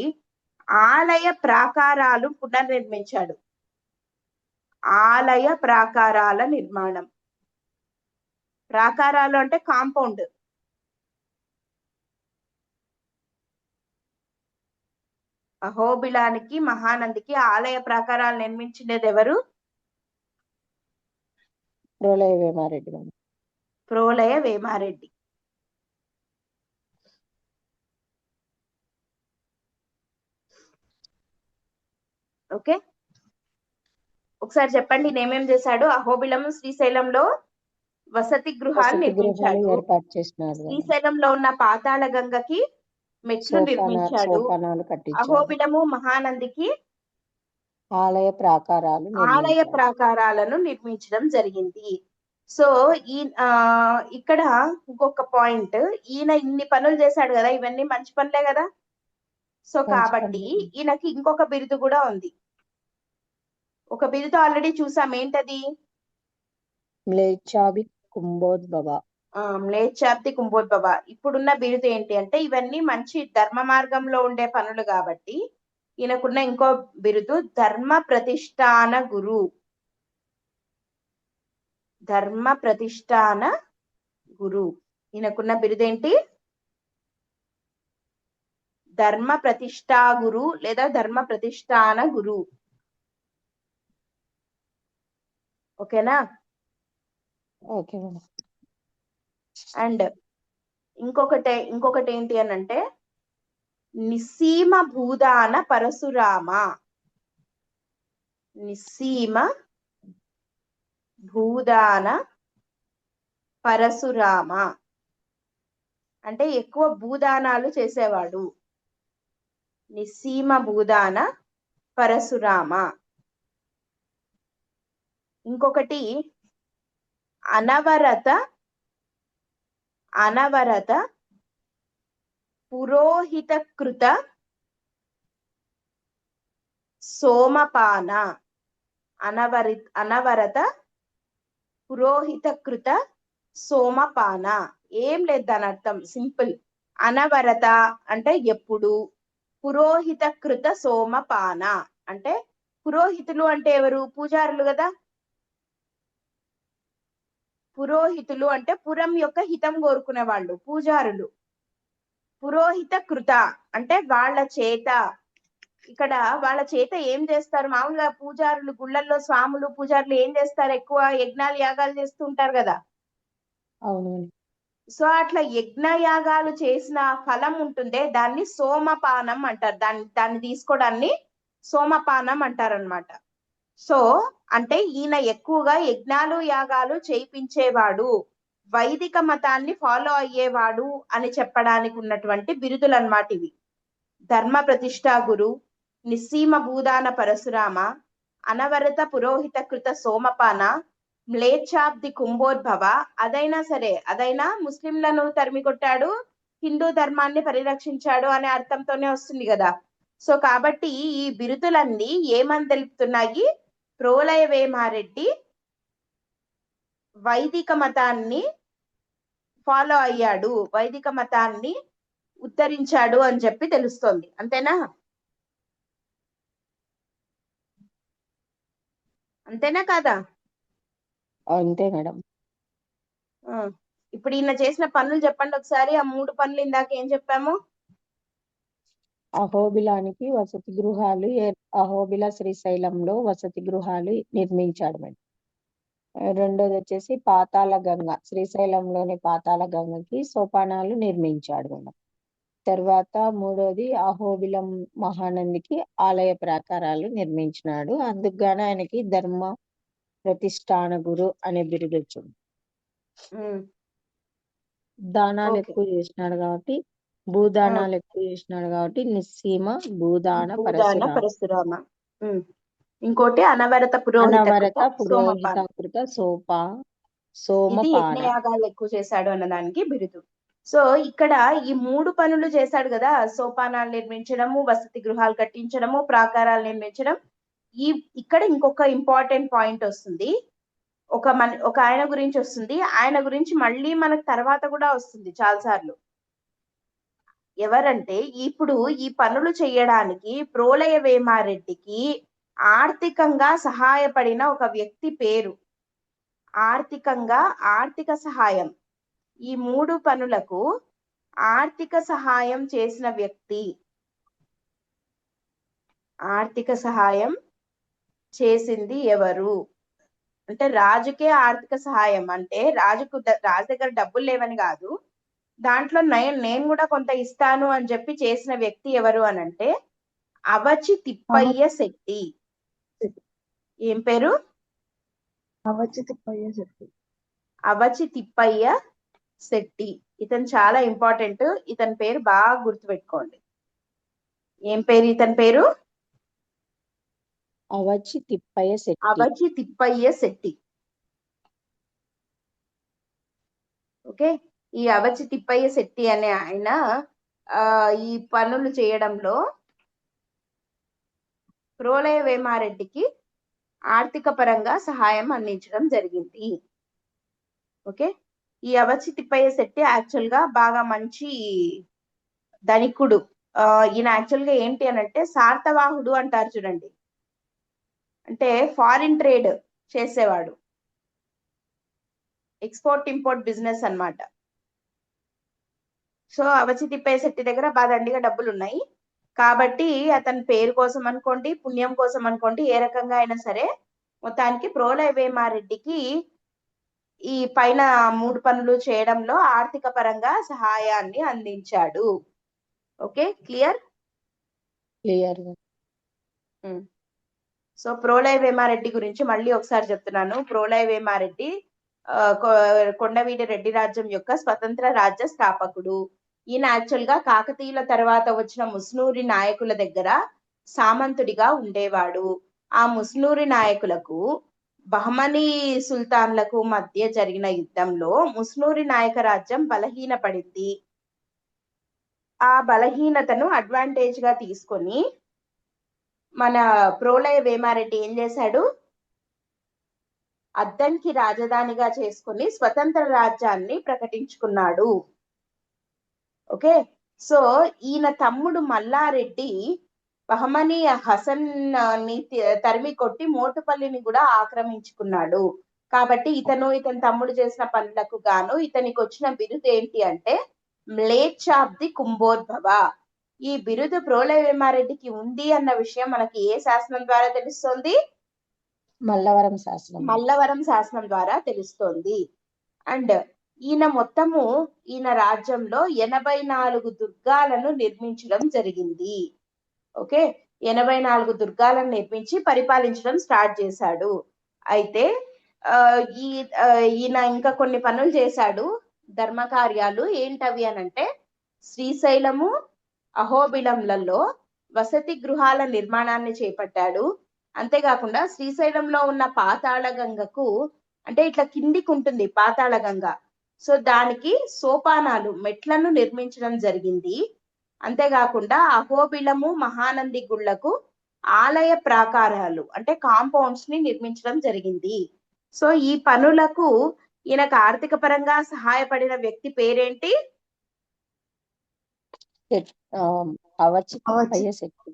Speaker 1: ఆలయ ప్రాకారాలు పునర్నిర్మించాడు. ఆలయ ప్రాకారాల నిర్మాణం. ప్రాకారాలు అంటే కాంపౌండ్. అహోబిలానికి మహానందికి ఆలయ ప్రాకారాలు నిర్మించినది ఎవరు?
Speaker 2: ప్రళయ వేమారెడ్డి మేడం.
Speaker 1: ప్రోలయ వేమారెడ్డి. ఓకే, ఒకసారి చెప్పండి నేమేం చేశాడు. అహోబిలం శ్రీశైలంలో వసతి గృహాలు
Speaker 2: వసతి గృహాలు
Speaker 1: నిర్మించాడు.
Speaker 2: ఏర్పాటు చేసినారు మేడం.
Speaker 1: శ్రీశైలంలో ఉన్న పాతాళ గంగకి మెట్లు నిర్మించాడు.
Speaker 2: సోపానాలు కట్టించారు.
Speaker 1: అహోబిలము మహానందికి
Speaker 2: ఆలయ ప్రాకారాలు
Speaker 1: ఆలయ
Speaker 2: నిర్మించారు.
Speaker 1: ప్రాకారాలను నిర్మించడం జరిగింది. సో ఇక్కడ ఇంకొక పాయింట్, ఈయన ఇన్ని పనులు చేశాడు కదా, ఇవన్నీ మంచి పనులే కదా. సో
Speaker 2: మంచి
Speaker 1: కాబట్టి
Speaker 2: పనులు.
Speaker 1: ఈయనకి ఇంకొక బిరుదు కూడా ఉంది. ఒక బిరుదు ఆల్రెడీ చూసాం, ఏంటది?
Speaker 2: మ్లేచ్ఛాభి కుంభోద్భవ.
Speaker 1: మ్లేచ్ఛాబ్ది కుంభోద్భవ. ఇప్పుడున్న బిరుదు ఏంటి అంటే, ఇవన్నీ మంచి ధర్మ మార్గంలో ఉండే పనులు కాబట్టి ఈయనకున్న ఇంకో బిరుదు ధర్మ ప్రతిష్టాన గురు. ధర్మ ప్రతిష్టాన గురు. ఈయనకున్న బిరుదేంటి? ధర్మ ప్రతిష్టా గురు లేదా ధర్మ ప్రతిష్టాన గురు. ఓకేనా?
Speaker 2: Okay madam.
Speaker 1: అండ్ ఇంకొకటి ఏంటి అని అంటే, నిస్సీమ భూదాన పరశురామ. నిస్సీమ భూదాన పరశురామ అంటే ఎక్కువ భూదానాలు చేసేవాడు. నిస్సీమ భూదాన పరశురామ. ఇంకొకటి అనవరత పురోహిత కృత సోమపాన. అనవరత పురోహిత కృత సోమపాన. ఏం లేదు దాని అర్థం, సింపుల్. అనవరత అంటే ఎప్పుడు, పురోహిత కృత సోమపాన అంటే పురోహితులు అంటే ఎవరు? పూజారులు కదా. పురోహితులు అంటే పురం యొక్క హితం కోరుకునే వాళ్ళు, పూజారులు. పురోహిత కృత అంటే వాళ్ళ చేత. ఇక్కడ వాళ్ళ చేత ఏం చేస్తారు? మామూలుగా పూజారులు, గుళ్ళల్లో స్వాములు పూజారులు ఏం చేస్తారు? ఎక్కువ యజ్ఞాలు యాగాలు చేస్తూ ఉంటారు కదా.
Speaker 2: అవును.
Speaker 1: సో అట్లా యజ్ఞయాగాలు చేసిన ఫలం ఉంటుందే, దాన్ని సోమపానం అంటారు. దాన్ని తీసుకోవడాన్ని సోమపానం అంటారనమాట. సో అంటే ఈయన ఎక్కువగా యజ్ఞాలు యాగాలు చేయించేవాడు, వైదిక మతాన్ని ఫాలో అయ్యేవాడు అని చెప్పడానికి ఉన్నటువంటి బిరుదులు అన్నమాట ఇవి. ధర్మ ప్రతిష్టా గురు, నిస్సీమ భూదాన పరశురామ, అనవరత పురోహిత కృత సోమపాన, మ్లేచ్ఛాబ్ది కుంభోద్భవ. అదైనా ముస్లింలను తరిమికొట్టాడు, హిందూ ధర్మాన్ని పరిరక్షించాడు అనే అర్థంతోనే వస్తుంది కదా. సో కాబట్టి ఈ బిరుదులన్నీ ఏమని తెలుపుతున్నాయి? ప్రోలయ వేమారెడ్డి వైదిక మతాన్ని ఫాలో అయ్యాడు, వైదిక మతాన్ని ఉద్ధరించాడు అని చెప్పి తెలుస్తోంది. అంతేనా? అంతేనా కాదా?
Speaker 2: అంతే మేడం.
Speaker 1: ఇప్పుడు ఈయన చేసిన పనులు చెప్పండి ఒకసారి. ఆ 3 పనులు ఇందాక ఏం చెప్పాము?
Speaker 2: అహోబిలానికి వసతి గృహాలు అహోబిల శ్రీశైలంలో వసతి గృహాలు నిర్మించాడు మేడం. రెండోది వచ్చేసి పాతాళ గంగ, శ్రీశైలంలోని పాతాళ గంగకి సోపానాలు నిర్మించాడు మేడం. తర్వాత మూడోది అహోబిలం మహానందికి ఆలయ ప్రాకారాలు నిర్మించినాడు. అందుకుగాను ఆయనకి ధర్మ ప్రతిష్టాన గురు అనే బిరుదు వచ్చింది. దానాలు
Speaker 1: ఓకే.
Speaker 2: ఎక్కువ చేసినాడు కాబట్టి, భూదానాలు ఎక్కువ చేసినాడు కాబట్టి నిస్సీమ భూదాన
Speaker 1: భూదాన
Speaker 2: పరశురామ.
Speaker 1: పరశురామ. ఇంకోటి అనవరత పురోహిత
Speaker 2: అనవరత
Speaker 1: కృత
Speaker 2: పురోహిత
Speaker 1: సోమపాన.
Speaker 2: కృత ఇది
Speaker 1: యజ్ఞ
Speaker 2: సోమపాన.
Speaker 1: యాగాలు ఎక్కువ చేశాడు అన్నదానికి బిరుదు. సో ఇక్కడ ఈ 3 పనులు చేశాడు కదా, సోపానాలు నిర్మించడము, వసతి గృహాలు కట్టించడము, ప్రాకారాలు నిర్మించడం. ఇక్కడ ఇంకొక ఇంపార్టెంట్ పాయింట్ వస్తుంది. ఒక ఆయన గురించి వస్తుంది. ఆయన గురించి మళ్ళీ మనకు తర్వాత కూడా వస్తుంది చాలాసార్లు. ఎవరంటే ఇప్పుడు ఈ పనులు చేయడానికి ప్రోలయ వేమారెడ్డికి ఆర్థికంగా సహాయపడిన ఒక వ్యక్తి పేరు. ఆర్థిక సహాయం, ఈ 3 పనులకు ఆర్థిక సహాయం చేసిన వ్యక్తి, ఆర్థిక సహాయం చేసింది ఎవరు అంటే, రాజుకే ఆర్థిక సహాయం అంటే రాజు దగ్గర డబ్బులు లేవని కాదు, దాంట్లో నేను కూడా కొంత ఇస్తాను అని చెప్పి చేసిన వ్యక్తి ఎవరు అని అంటే అవచి తిప్పయ్య శెట్టి. ఏం పేరు?
Speaker 3: అవచి తిప్పయ్య శెట్టి.
Speaker 1: అవచి తిప్పయ్య శెట్టి. ఇతను చాలా ఇంపార్టెంట్. ఇతని పేరు బాగా గుర్తుపెట్టుకోండి. ఏం పేరు ఇతని పేరు?
Speaker 2: అవచి తిప్పయ్య శెట్టి.
Speaker 1: అవచి తిప్పయ్య శెట్టి. ఓకే. ఈ అవచి తిప్పయ్య శెట్టి అనే ఆయన ఈ పనులు చేయడంలో ప్రోలయ వేమారెడ్డికి ఆర్థిక పరంగా సహాయం అందించడం జరిగింది. ఓకే. ఈ అవచి తిప్పయ్య శెట్టి యాక్చువల్ గా బాగా మంచి ధనికుడు. ఈయన యాక్చువల్ గా ఏంటి అని అంటే సార్థవాహుడు అంటారు చూడండి, అంటే ఫారిన్ ట్రేడ్ చేసేవాడు, ఎక్స్పోర్ట్ ఇంపోర్ట్ బిజినెస్ అన్నమాట. సో అవచి తిప్పయ్య శెట్టి దగ్గర బాగా దండిగా డబ్బులు ఉన్నాయి కాబట్టి అతని పేరు కోసం అనుకోండి, పుణ్యం కోసం అనుకోండి, ఏ రకంగా అయినా సరే మొత్తానికి ప్రోలయ వేమారెడ్డికి ఈ పైన 3 పనులు చేయడంలో ఆర్థిక పరంగా సహాయాన్ని అందించాడు. Okay, clear? So Prolaya Vemareddy గురించి మళ్ళీ ఒకసారి చెప్తున్నాను. ప్రోలయ వేమారెడ్డి కొండవీటి రెడ్డి రాజ్యం యొక్క స్వతంత్ర రాజ్య స్థాపకుడు. ఈయన యాక్చువల్ గా కాకతీయుల తర్వాత వచ్చిన ముస్నూరి నాయకుల దగ్గర సామంతుడిగా ఉండేవాడు. ఆ ముస్నూరి నాయకులకు బహమనీ సుల్తాన్లకు మధ్య జరిగిన యుద్ధంలో ముస్నూరి నాయక రాజ్యం బలహీనపడింది. ఆ బలహీనతను అడ్వాంటేజ్ గా తీసుకొని మన ప్రోలయ వేమారెడ్డి ఏం చేశాడు? అద్దంకి రాజధానిగా చేసుకుని స్వతంత్ర రాజ్యాన్ని ప్రకటించుకున్నాడు. ఓకే. సో ఈయన తమ్ముడు మల్లారెడ్డి బహమనీ హసన్ ని తరిమి కొట్టి మోటుపల్లిని కూడా ఆక్రమించుకున్నాడు. కాబట్టి ఇతని తమ్ముడు చేసిన పనులకు గాను ఇతనికి వచ్చిన బిరుదు ఏంటి అంటే మ్లేచ్ఛాబ్ది కుంభోద్భవ. ఈ బిరుదు ప్రోలయ వేమారెడ్డికి ఉంది అన్న విషయం మనకి ఏ శాసనం ద్వారా తెలుస్తోంది? మల్లవరం శాసనం ద్వారా తెలుస్తోంది. అండ్ ఈయన రాజ్యంలో 84 దుర్గాలను నిర్మించడం జరిగింది. ఓకే, 84 దుర్గాలను నిర్మించి పరిపాలించడం స్టార్ట్ చేశాడు. అయితే ఈయన ఇంకా కొన్ని పనులు చేశాడు, ధర్మకార్యాలు. ఏంటవి అనంటే శ్రీశైలము, అహోబిలంలలో వసతి గృహాల నిర్మాణాన్ని చేపట్టాడు. అంతేకాకుండా శ్రీశైలంలో ఉన్న పాతాళ గంగకు, అంటే ఇట్లా కిందికి ఉంటుంది పాతాళ గంగ, సో దానికి సోపానాలు, మెట్లను నిర్మించడం జరిగింది. అంతేకాకుండా అహోబిలము మహానంది గుళ్లకు ఆలయ ప్రాకారాలు అంటే కాంపౌండ్స్ ని నిర్మించడం జరిగింది. సో ఈ పనులకు ఈయనకు ఆర్థిక పరంగా సహాయపడిన వ్యక్తి పేరేంటి?
Speaker 2: అవచి తిప్పయ్య శెట్టి.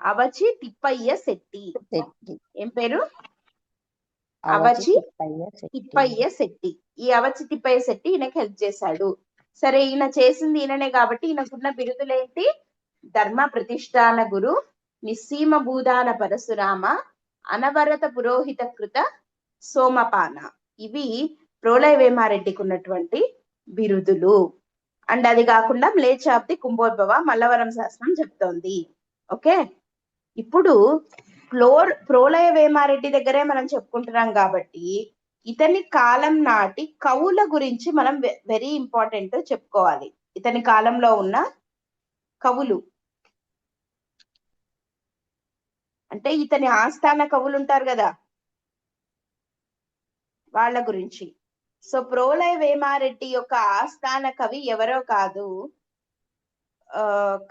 Speaker 1: అవచి తిప్పయ్య శెట్టి. ఏం పేరు? అవచి తిప్పయ్య శెట్టి. ఈ అవచి తిప్పయ్య శెట్టి ఈయనకి హెల్ప్ చేశాడు. సరే, ఈయన చేసింది ఈయననే కాబట్టి ఈయనకున్న బిరుదులేంటి? ధర్మ ప్రతిష్టాన గురు, నిస్సీమ భూదాన పరశురామ, అనవరత పురోహిత కృత సోమపాన. ఇవి ప్రోలయ వేమారెడ్డికి ఉన్నటువంటి బిరుదులు. అండ్ అది కాకుండా మ్లేచ్ఛాబ్ది కుంభోద్భవ మల్లవరం శాసనం చెప్తోంది. ఓకే, ఇప్పుడు ప్రోలయ వేమారెడ్డి దగ్గరే మనం చెప్పుకుంటున్నాం కాబట్టి ఇతని కాలం నాటి కవుల గురించి మనం వెరీ ఇంపార్టెంట్ చెప్పుకోవాలి. ఇతని కాలంలో ఉన్న కవులు అంటే ఇతని ఆస్థాన కవులు ఉంటారు కదా, వాళ్ళ గురించి. సో ప్రోలయ వేమారెడ్డి యొక్క ఆస్థాన కవి ఎవరో కాదు,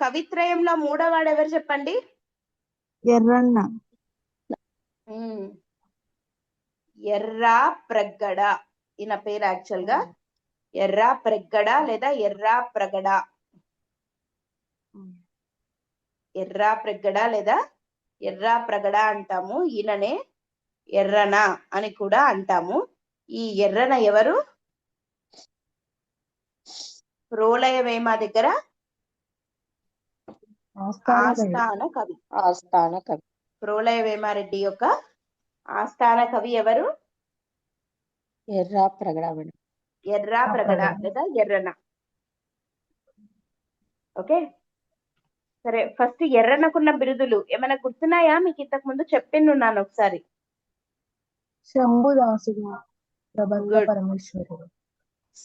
Speaker 1: కవిత్రయంలో మూడోవాడు ఎవరు చెప్పండి?
Speaker 3: ఎర్రన్న.
Speaker 1: ఎర్రా ప్రగడ, ఈయన పేరు యాక్చువల్ గా ఎర్రా ప్రగడ లేదా ఎర్రా ప్రగడ. ఎర్రా ప్రగడ లేదా ఎర్రా ప్రగడ అంటాము. ఈయననే ఎర్రన అని కూడా అంటాము. ఈ ఎర్రన ఎవరు? ప్రోలయ వేమ దగ్గర ఆస్థాన కవి.
Speaker 2: ఆస్థాన కవి.
Speaker 1: ప్రోలయ వేమారెడ్డి యొక్క ఆస్థాన కవి ఎవరు?
Speaker 2: ఎర్రా ప్రగడ.
Speaker 1: ఎర్రా ప్రగడ లేదా ఎర్రన. ఓకే, సరే. ఫస్ట్ ఎర్రనకున్న బిరుదులు ఏమైనా గుర్తున్నాయా మీకు? ఇంతకు ముందు చెప్పిండున్నాను ఒకసారి.
Speaker 3: శంభుదాసుడు, ప్రబంధ పరమేశ్వరుడు.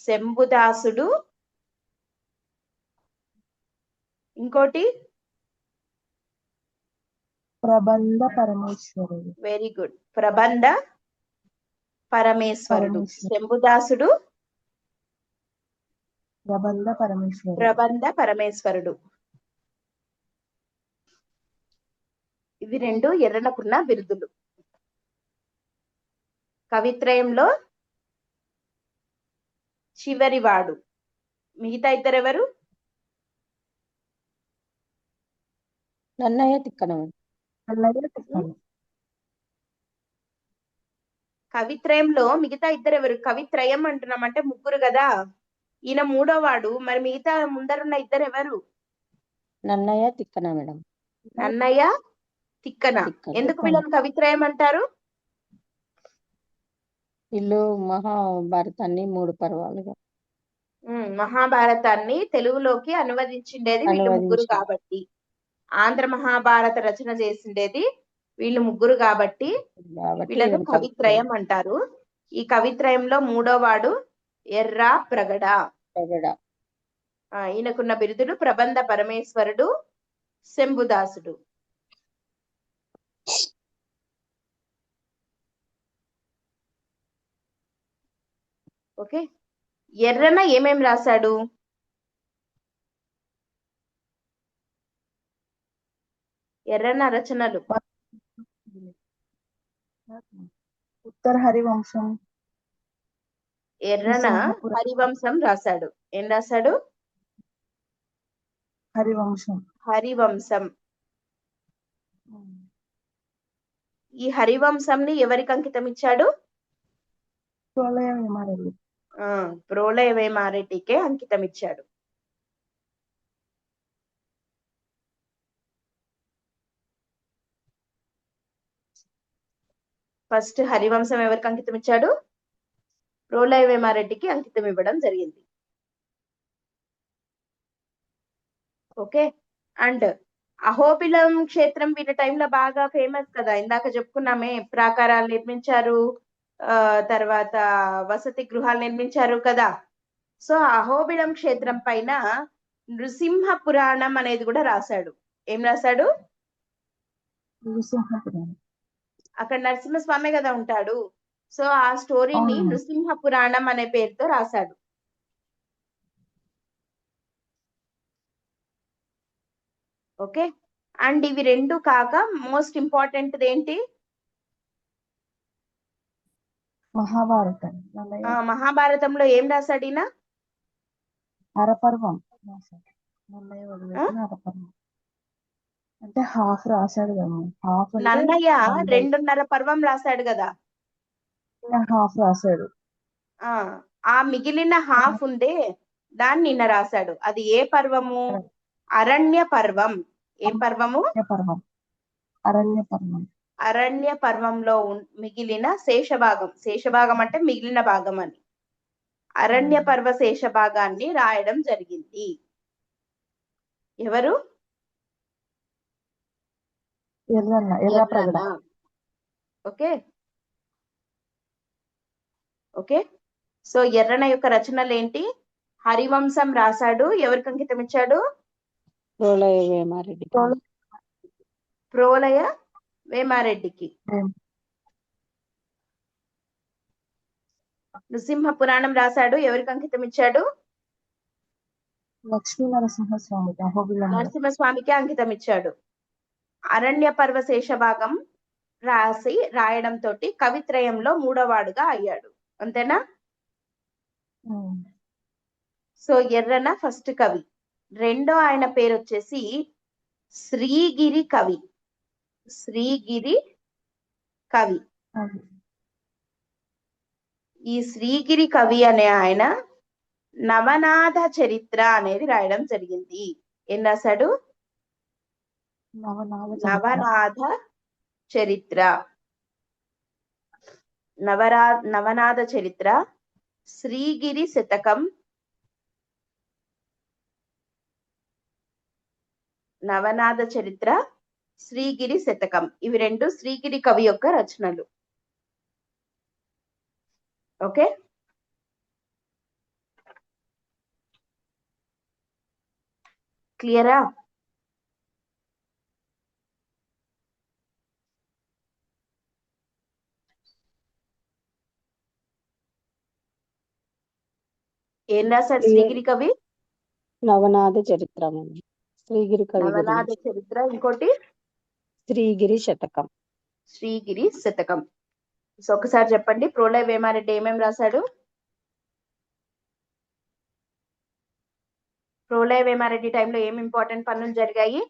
Speaker 1: శంభుదాసుడు, ఇంకోటి
Speaker 3: ప్రబంధ పరమేశ్వరుడు.
Speaker 1: వెరీ గుడ్, ప్రబంధ పరమేశ్వరుడు. శంభుదాసుడు,
Speaker 3: ప్రబంధ పరమేశ్వరుడు.
Speaker 1: ప్రబంధ పరమేశ్వరుడు. ఇవి రెండు ఎర్రనకున్న బిరుదులు. కవిత్రయంలో చివరివాడు. మిగతా ఇద్దరెవరు?
Speaker 2: నన్నయ్య తిక్కన.
Speaker 1: కవిత్రయంలో మిగతా ఇద్దరెవరు? కవిత్రయం అంటున్నాం అంటే ముగ్గురు కదా, ఈయన మూడోవాడు. మరి మిగతా ముందరున్న ఇద్దరెవరు?
Speaker 2: నన్నయ్య తిక్కన మేడం.
Speaker 1: నన్నయ్య తిక్కన. ఎందుకు వీళ్ళని కవిత్రయం అంటారు?
Speaker 2: వీళ్ళు మహాభారతాన్ని 3 పర్వాలుగా,
Speaker 1: మహాభారతాన్ని తెలుగులోకి అనువదించిండేది వీళ్ళు ముగ్గురు కాబట్టి, ఆంధ్ర మహాభారత రచన చేసిండేది వీళ్ళు ముగ్గురు కాబట్టి వీళ్ళను కవిత్రయం అంటారు. ఈ కవిత్రయంలో మూడోవాడు ఎర్రా ప్రగడ. ఈయనకున్న బిరుదులు ప్రబంధ పరమేశ్వరుడు, శంభుదాసుడు. ఓకే, ఎర్రన ఏమేం రాశాడు? ఎర్రన రచనలు
Speaker 3: ఉత్తర హరివంశం.
Speaker 1: ఎర్రన హరివంశం రాశాడు. ఏం రాశాడు?
Speaker 3: హరివంశం.
Speaker 1: హరివంశం. ఈ హరివంశంని ఎవరికి అంకితం ఇచ్చాడు?
Speaker 3: ప్రోలయ వేమారెడ్డి.
Speaker 1: ప్రోలయ వేమారెడ్డికే అంకితం ఇచ్చాడు. ఫస్ట్ హరివంశం ఎవరికి అంకితం ఇచ్చాడు? ప్రోలయ వేమారెడ్డికి అంకితం ఇవ్వడం జరిగింది. ఓకే, అండ్ అహోబిలం క్షేత్రం వీళ్ళ టైంలో బాగా ఫేమస్ కదా, ఇందాక చెప్పుకున్నామే. ప్రాకారాలు నిర్మించారు, తర్వాత వసతి గృహాలు నిర్మించారు కదా. సో అహోబిలం క్షేత్రం పైన నృసింహ పురాణం అనేది కూడా రాశాడు. ఏం రాశాడు? అక్కడ నరసింహస్వామి కదా ఉంటాడు. సో ఆ స్టోరీని నృసింహ పురాణం అనే పేరుతో రాశాడు. ఓకే, అండ్ ఇవి రెండు కాక మోస్ట్ ఇంపార్టెంట్ ఏంటి?
Speaker 3: మహాభారతం.
Speaker 1: మహాభారతంలో ఏం రాశాడు ఈయన?
Speaker 3: అరపర్వం. అంటే హాఫ్ రాశాడు కదా.
Speaker 1: నన్నయ్య 2.5 పర్వం రాశాడు కదా.
Speaker 3: హాఫ్ రాశాడు.
Speaker 1: ఆ మిగిలిన హాఫ్ ఉందే దాన్ని నిన్న రాశాడు. అది ఏ పర్వము? అరణ్య పర్వం. ఏ పర్వము?
Speaker 3: అరణ్య పర్వం.
Speaker 1: అరణ్య పర్వంలో మిగిలిన శేషభాగం. శేషభాగం అంటే మిగిలిన భాగం అని. అరణ్య పర్వ శేష భాగాన్ని రాయడం జరిగింది. ఎవరు?
Speaker 3: Errapragada.
Speaker 1: Okay okay. So Errana యొక్క రచనలు ఏంటి? హరివంశం రాశాడు. ఎవరికి అంకితం ఇచ్చాడు?
Speaker 2: ప్రోలయ వేమారెడ్డి.
Speaker 1: ప్రోలయ వేమారెడ్డికి. నృసింహ పురాణం రాశాడు. ఎవరికి అంకితం ఇచ్చాడు?
Speaker 3: లక్ష్మీ నరసింహస్వామికి అహోబిలం.
Speaker 1: నరసింహస్వామికి అంకితం ఇచ్చాడు. అరణ్య పర్వ శేష భాగం రాయడం తోటి కవిత్రయంలో 3వవాడుగా అయ్యాడు. అంతేనా? సో ఎర్రన ఫస్ట్ కవి. రెండో ఆయన పేరు వచ్చేసి శ్రీగిరి కవి. శ్రీగిరి కవి. ఈ శ్రీగిరి కవి అనే ఆయన నవనాథ చరిత్ర అనేది రాయడం జరిగింది. ఏం రాశాడు? నవనాథ చరిత్ర. నవనాథ చరిత్ర, శ్రీగిరి శతకం, నవనాథ చరిత్ర, శ్రీగిరి శతకం. ఇవి రెండు శ్రీగిరి కవి యొక్క రచనలు. ఓకే. క్లియరా? ఏం రాశాడు శ్రీగిరి కవి?
Speaker 2: నవనాథ చరిత్ర. శ్రీగిరి కవి.
Speaker 1: నవనాథ చరిత్ర. ఇంకోటి
Speaker 2: శ్రీగిరి శతకం.
Speaker 1: శ్రీగిరి శతకం. సో ఒకసారి చెప్పండి, ప్రోలయ వేమారెడ్డి ఏమేమి రాశాడు? ప్రోలయ వేమారెడ్డి టైంలో ఏం ఇంపార్టెంట్ పనులు జరిగాయి?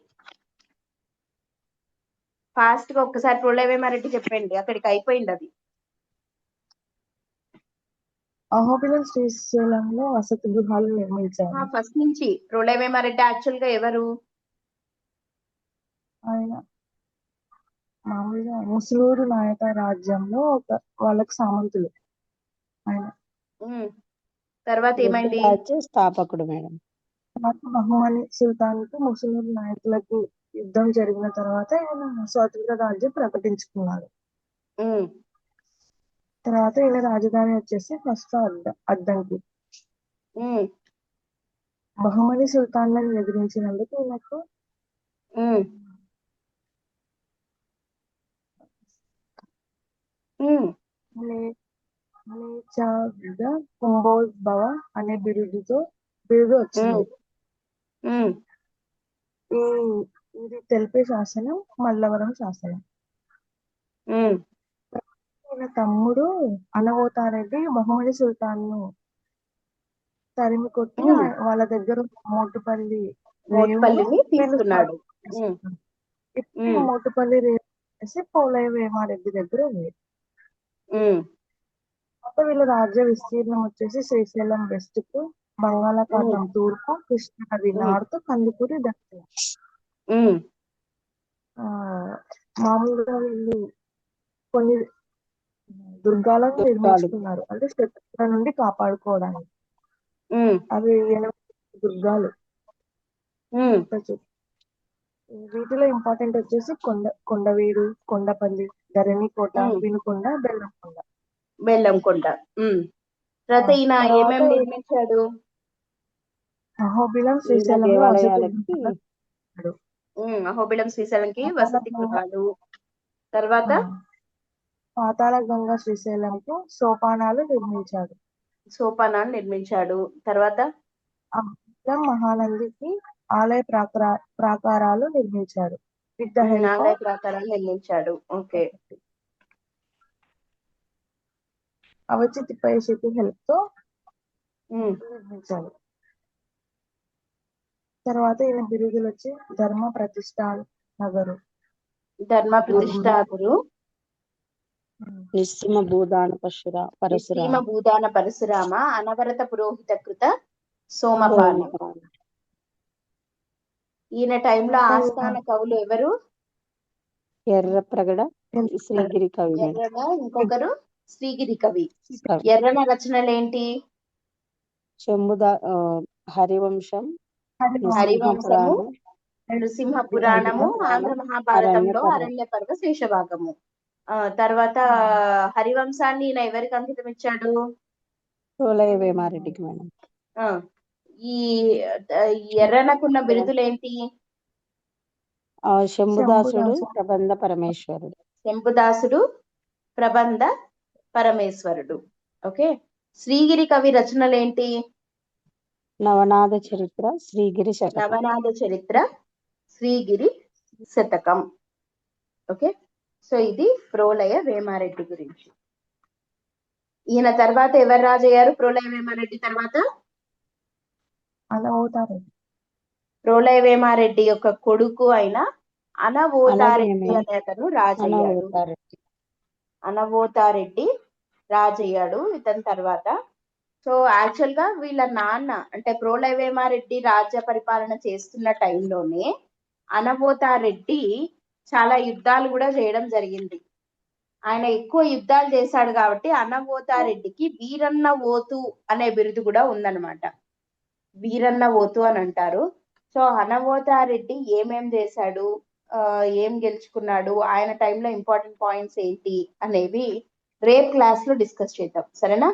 Speaker 1: ఫాస్ట్ గా ఒక్కసారి ప్రోలయ వేమారెడ్డి చెప్పండి, అక్కడికి అయిపోయింది అది.
Speaker 3: అహోబిలం శ్రీశైలంలో వసతి గృహాలు నిర్మించారు.
Speaker 1: ఫస్ట్ నుంచి ప్రోలయ వేమారెడ్డి యాక్చువల్ గా ఎవరు?
Speaker 3: ఆయన మామూలుగా ముసులూరు నాయక రాజ్యంలో వాళ్ళకి సామంతులు ఆయన.
Speaker 1: తర్వాత ఏమైంది?
Speaker 2: స్థాపకుడు మేడం.
Speaker 3: బహుమని సుల్తాన్కు ముసులూరు నాయకులకు యుద్ధం జరిగిన తర్వాత ఆయన స్వతంత్ర రాజ్యం ప్రకటించుకున్నాడు. తర్వాత ఈయన రాజధాని వచ్చేసి ఫస్ట్ అద్దంకి. బహుమని సుల్తాన్లను ఎదిరించినందుకు ఈయనకు కుంభోద్భవ అనే బిరుదు వచ్చింది. ఇది తెలిపే శాసనం మల్లవరం శాసనం. ఈయన తమ్ముడు అనవోతారెడ్డి బహుమని సుల్తాన్ ను తరిమి కొట్టి వాళ్ళ దగ్గర మోటుపల్లి
Speaker 1: తీసుకున్నాడు.
Speaker 3: మోటుపల్లి రేవు వేసి పోలయ వేమారెడ్డి దగ్గర ఉంది. అప్పుడు వీళ్ళ రాజ్య విస్తీర్ణం వచ్చేసి శ్రీశైలం వెస్ట్ కు, బంగాళాఖాతం తూర్పు, కృష్ణా నది నార్త్, కందుకూరి దక్షిణ. మామూలుగా వీళ్ళు కొన్ని దుర్గాలను నిర్మించుకున్నారు, అంటే శత్రువుల నుండి కాపాడుకోవడానికి. అవి 8 దుర్గాలు. వీటిలో ఇంపార్టెంట్ వచ్చేసి కొండవీడు, కొండపల్లి, ధరణికోట, వినుకొండ, బెల్లంకొండ.
Speaker 1: తర్వాత ఈయన ఏమేమి నిర్మించాడు?
Speaker 3: అహోబిలం శ్రీశైలంలో
Speaker 1: అహోబిలం శ్రీశైలంకి వసతి గృహాలు. తర్వాత
Speaker 3: పాతాళ గంగా శ్రీశైలంకు సోపానాలు నిర్మించాడు. తర్వాత మహానందికి ఆలయ ప్రాకారాలు నిర్మించాడు. ఓకే. అవచి తిప్పయ్య శెట్టి హెల్ప్ తో నిర్మించాడు. తర్వాత ఈయన బిరుదులు వచ్చి ధర్మ ప్రతిష్టానగరు,
Speaker 2: నిస్సీమ భూదాన
Speaker 1: పరశురామ, అనవరత పురోహిత కృత సోమపాన. ఈయన టైంలో ఆస్థాన కవులు ఎవరు?
Speaker 2: ఎర్రప్రగడ, శ్రీగిరి కవి.
Speaker 1: ఇంకొకరు శ్రీగిరి కవి. ఎర్రన రచనలు ఏంటి?
Speaker 2: హరివంశం,
Speaker 1: హరివంశము,
Speaker 2: నృసింహపురాణం,
Speaker 1: నృసింహ పురాణము, ఆంధ్ర మహాభారతంలో
Speaker 2: అరణ్య
Speaker 1: అరణ్య పర్వ శేషభాగము. తర్వాత హరివంశాన్ని ఈయన ఎవరికి అంకితం ఇచ్చాడు?
Speaker 2: ప్రోలయ వేమారెడ్డికి మేడం.
Speaker 1: ఆ ఈ ఎర్రనకున్న బిరుదులు ఏంటి?
Speaker 2: శంభుదాసుడు, ప్రబంధ పరమేశ్వరుడు.
Speaker 1: శంభుదాసుడు, ప్రబంధ పరమేశ్వరుడు. ఓకే. శ్రీగిరి కవి రచనలేంటి?
Speaker 2: నవనాథ చరిత్ర, శ్రీగిరి శతకం.
Speaker 1: నవనాథ చరిత్ర, శ్రీగిరి శతకం. ఓకే. సో ఇది ప్రోలయ వేమారెడ్డి గురించి. ఈయన తర్వాత ఎవరు రాజయ్యారు? ప్రోలయ వేమారెడ్డి తర్వాత
Speaker 3: అనవోతారెడ్డి.
Speaker 1: ప్రోలయ వేమారెడ్డి యొక్క కొడుకు అయిన అనవోతారెడ్డి అనే అతను రాజయ్యాడు. అనవోతారెడ్డి రాజయ్యాడు ఇతని తర్వాత. సో యాక్చువల్ గా వీళ్ళ నాన్న అంటే ప్రోలయ వేమారెడ్డి రాజ్య పరిపాలన చేస్తున్న టైంలోనే అనవోతారెడ్డి చాలా యుద్ధాలు కూడా చేయడం జరిగింది. ఆయన ఎక్కువ యుద్ధాలు చేశాడు కాబట్టి అనవోతారెడ్డికి వీరన్న ఓతు అనే బిరుదు కూడా ఉందన్నమాట. వీరన్న ఓతు అని అంటారు. సో అనవోతారెడ్డి ఏమేం చేశాడు, ఏం గెలుచుకున్నాడు, ఆయన టైంలో ఇంపార్టెంట్ పాయింట్స్ ఏంటి అనేవి రేపు క్లాస్ లో డిస్కస్ చేద్దాం. సరేనా?